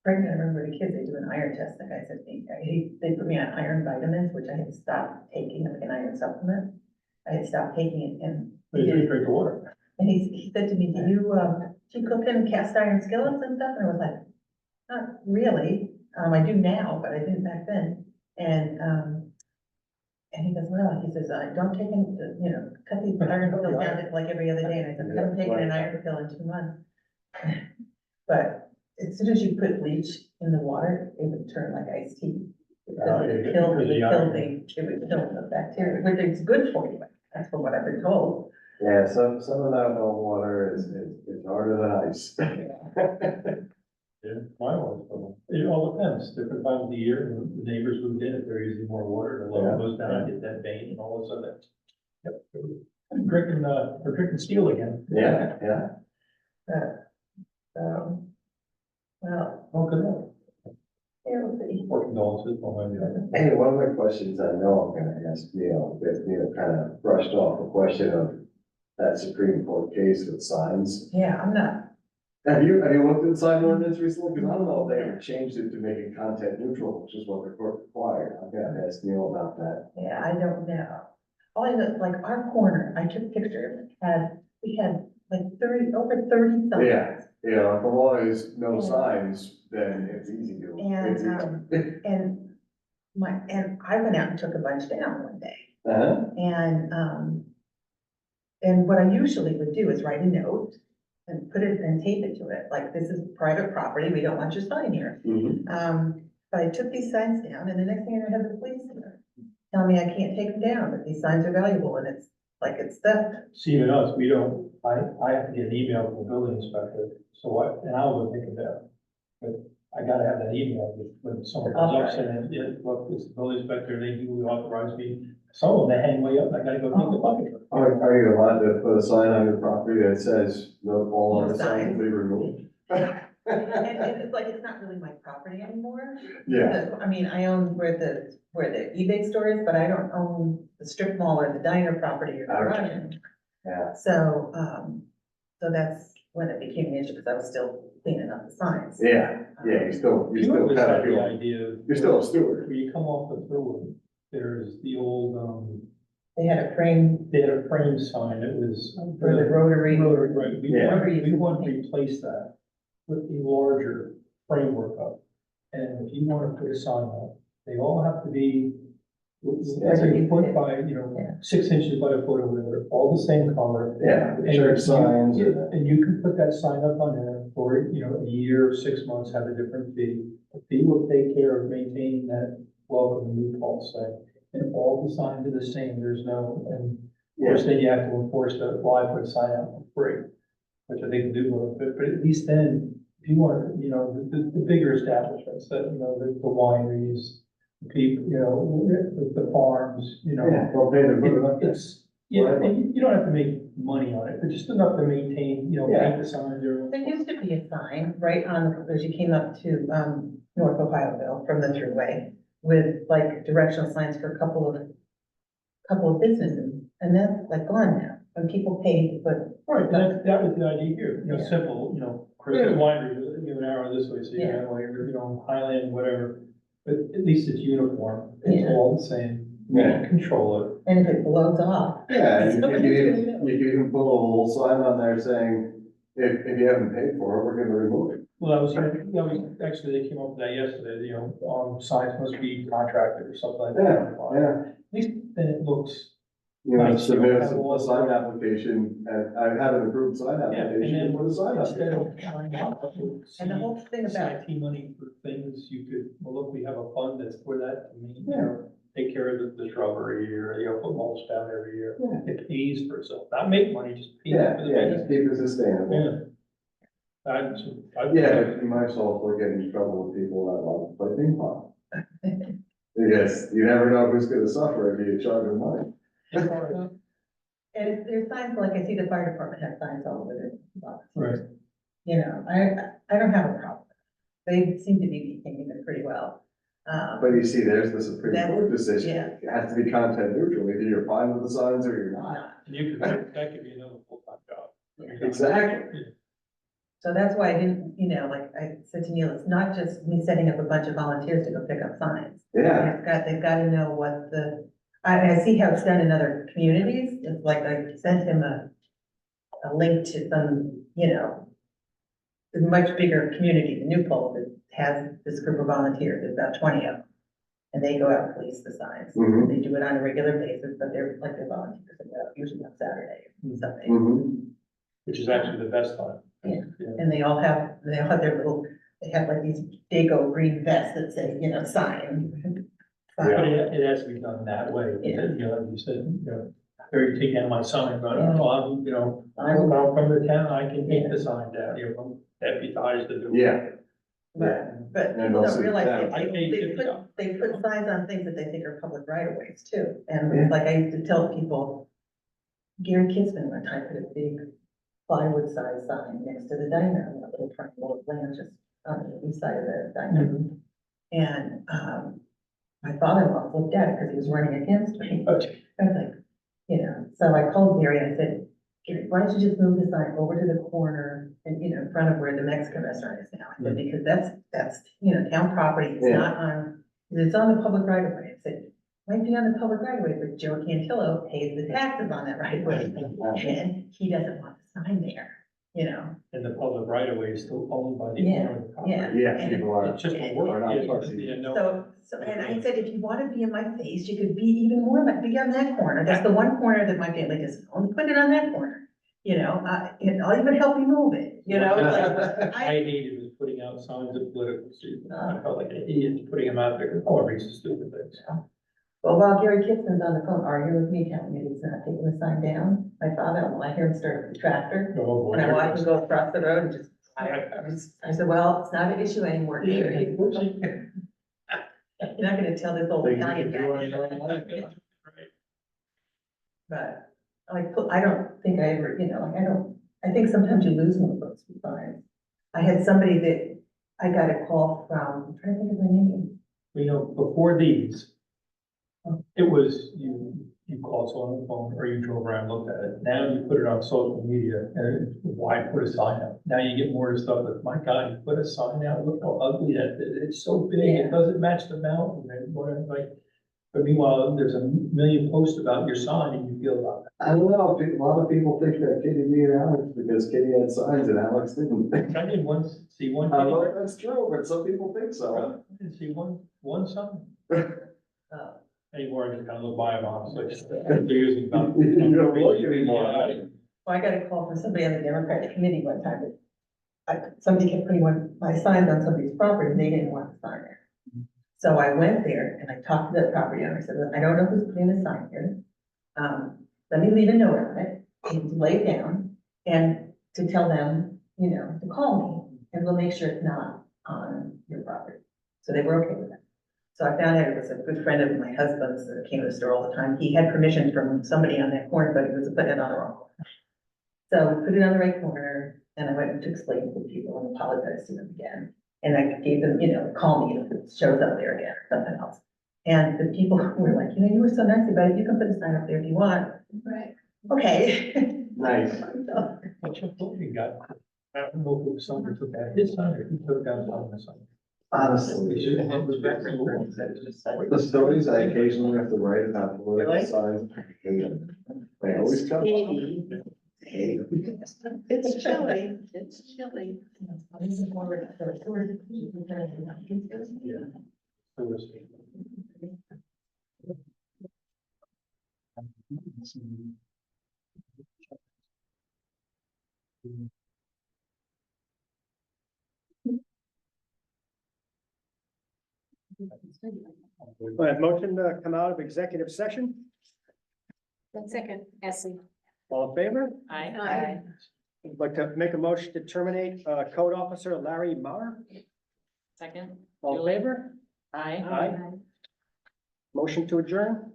pregnant, I remember the kids, they do an iron test, the guy said, to me, they put me on iron vitamins, which I had stopped taking, like an iron supplement. I had stopped taking it, and You didn't drink the water. And he said to me, do you cook in cast iron skillets and stuff? And I was like, not really. I do now, but I didn't back then. And he goes, well, he says, don't take any, cut these iron pills down like every other day. And I said, I haven't taken an iron pill in 2 months. But as soon as you put bleach in the water, it would turn like iced tea. Because it would kill the bacteria, which is good for you. That's from what I've been told. Yeah, some of that well water is harder than ice. Yeah, mine was, it all depends, different times of the year, and the neighbors moved in, if they're using more water, the level goes down, get that vein, and all of a sudden, yep. I'm drinking, we're drinking steel again. Yeah, yeah. Well, Oh, good luck. it'll be. More condolences on my end. Hey, one of the questions I know I'm gonna ask Neil, that Neil kind of brushed off the question of that Supreme Court case with signs. Yeah, I'm not. Have you looked at the sign ordinance recently? Because I don't know if they ever changed it to make it content neutral, which is what the court required. I'm gonna ask Neil about that. Yeah, I don't know. All I know, like our corner, I took a picture, we had like over 30 signs. Yeah, if the law is no signs, then it's easy to. And and I went out and took a bunch down one day. Uh-huh. And what I usually would do is write a note and put it and tape it to it, like, this is private property, we don't want your sign here. Mhm. But I took these signs down, and the next thing I know, I have the police here, tell me I can't take them down, that these signs are valuable, and it's like, it's theft. See, even us, we don't, I have to get an email from the building inspector, so and I will think of that. But I gotta have that email when someone comes up saying, yeah, look, it's the building inspector, they duly authorized me. Some of them, they hang way up, and I gotta go take the bucket. Are you allowed to put a sign on your property that says, no, all No other signs will be removed? And it's like, it's not really my property anymore. Yeah, I mean, I own where the eBay store is, but I don't own the strip mall or the diner property or the Okay. run-in. yeah, So, so that's when it became an issue, because I was still cleaning up the signs. yeah, you still You kind always of had the feel, idea. you're still a steward. Where you come off the thruway, there's the old, They had a frame they had a frame sign, it was. for the rotary. Rotary, right, Yeah. we want to replace that with a larger framework up. And if you want to put a sign up, they all have to be, let's say a foot by, 6 inches by a foot or whatever, all the same color. Yeah, And church you- signs. And you can put that sign up on there for, a year, 6 months, have a different fee. The fee will take care of maintaining that welcome to New Paltz site. And all the signs are the same, there's no, and of course, then you have to enforce the 5-foot sign out for free, which I think do, but at least then, if you want, the bigger establishments that, the wineries, the people, the farms, Yeah, well, pay the put it up there. it's, and you don't have to make money on it, but just enough to maintain, paint the signs or. There used to be a sign right on, as you came up to, North Ohioville from the thruway, with like directional signs for a couple of businesses, and that's like gone now, when people pay to put. Right, that was the idea here, Yeah. simple, Chris's Winery, an hour this way, so you Yeah. know, or, Highland, whatever. But at least it's uniform, it's Yeah. all the same, you Yeah. can control it. And if it blows off. Yeah, you somebody's could gonna even, know. you could even put a little sign on there saying, if you haven't paid for it, we're gonna remove it. Well, actually, they came up with that yesterday, signs must be contracted or something like that. Yeah. At least then it looks, You know, Nice, you submit don't have all a the- sign application, and I have an approved sign yeah, and application, then and put a sign up. instead of trying to. And the whole thing about, CIT money for things, you could, well, look, we have a fund that's for that, Yeah. take care of the shrubbery, or, put mulch down every year. Yeah. It pays for itself, not make money, just pay Yeah, for the yeah, maintenance. just keep it sustainable. Yeah. Yeah, but you might also get in trouble with people that like to play ping pong. Because you never know who's gonna suffer if you charge them money. and there's signs, like I see the fire department has signs all over their boxes. Right. I don't have a problem. They seem to be maintaining them pretty well. But you see, there's the Supreme Court decision. yeah. It has to be content neutral, either you're fine with the signs or you're not. That could be another full-time job. Exactly. So that's why I didn't, like I said to Neil, it's not just me setting up a bunch of volunteers to go pick up signs. Yeah, They've got to know what I see how it's done in other communities. It's like I sent him a link to some, a much bigger community, the New Paltz, that has this group of volunteers, there's about 20 of them. And they go out and police the signs. Mhm. They do it on a regular basis, but they're volunteers, they go out usually on Saturday or Sunday. mhm. Which is actually the best time. Yeah. And they all have their little, they have like these Dago green vests that say, sign. But it has to be done that way, Yeah. like you said, or you take down my sign, but, Yeah. I'm from the town, I can take the sign down, I'm deputized to do. it. Yeah, But And people also don't realize the town. they put signs on things that they think are public right of ways too. And like I used to tell people, Gary Kinsman one time put a big plywood size sign next to the diner, on that little triangle of land just on the east side of the diner. And, my father-in-law looked at it because he was running against me. I was like, so I called Gary and I said, Gary, why don't you just move the sign over to the corner and, in front of where the Mexican restaurant is now? I said, because that's, town property, it's Yeah. not on, it's on the public right of way. I said, might be on the public right of way, but Joe Cantillo pays the taxes on that right of way. And he doesn't want the sign there, you know? And the public right of way is still owned by the Yeah, owner of the property. yeah. Yeah, people are. It's just a Yeah. word. Are not Yeah, fussy. yeah, no. So, and I said, if you wanna be in my face, you could be even more like, be on that corner, that's the one corner that my family doesn't own, put it on that corner. You know, and I'll even help you move it, you know, it's like, I hated was putting out signs of political students. I felt like an idiot putting them out there, because all reason stupid things. well, while Gary Kitsman's on the phone arguing with me, telling me he's not taking the sign down, my father-in-law, I hear him start with the tractor, Oh, boy. and I watch him go across the road and just, I said, well, it's not an issue anymore, Gary. You're not gonna tell this old Things you Italian can do on guy. your own life. But, I don't think I ever, you know, I think sometimes you lose one of those signs. I had somebody that, I got a call from, I'm trying to think of their name. You know, before these, it was you called someone on the phone or you drove around and looked at it. Now you put it on social media and why put a sign up? Now you get more stuff that, my God, you put a sign out, look how ugly that is. It's so big, Yeah. it doesn't match the mountain and whatever, like. But meanwhile, there's a million posts about your sign and you feel about I don't know, a lot of people think that Kitty beat Alex because Kitty had signs and Alex didn't. it. I did see one. I don't know if that's true, but some people think so. I didn't see one sign. Oh. Anymore, I just kind of look by them, honestly. They're using about. You don't look anymore. Well, I got a call from somebody on the Democratic committee one time, that somebody kept putting my signs on somebody's property, and they didn't want the sign there. So I went there and I talked to the property owner, I said, I don't know who's putting the sign here. Let me leave a note on it, and to lay it down, and to tell them, you know, to call me, and we'll make sure it's not on your property. So they were okay with that. So I found out it was a good friend of my husband's that came to the store all the time. He had permission from somebody on that corner, but he was putting it on the wrong corner. So we put it on the right corner, and I went to explain to the people and apologize to them again. And I gave them, you know, call me if it shows up there again or something else. And the people were like, you know, you were so nice about it, you can put a sign up there if you want. Right. Okay. Nice. What you thought you got? I don't know if it was someone who took out his sign or who took down the sign. Honestly. The stories I occasionally have to write about political Really? signs, I hate them. They always come. Hey. It's chilly, it's chilly. Motion to come out of executive session, Second, Essie. all in favor? Aye. I'd like to make a motion to terminate, code officer Larry Mauer, Second, all in favor? aye. Aye. Motion to adjourn,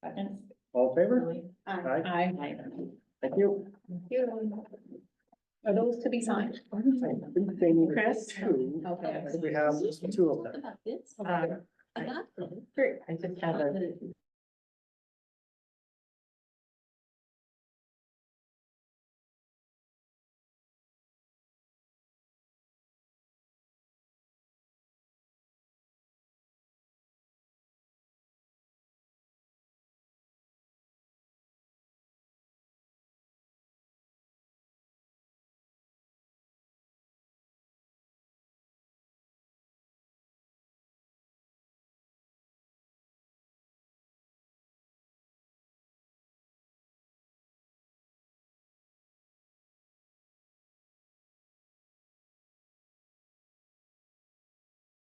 Second. all in favor? Julie? Aye, Aye. Aye. thank you. Are those to be signed? I think they need Chris? two. Okay. I think we have two of them. About this. I I got them. just have a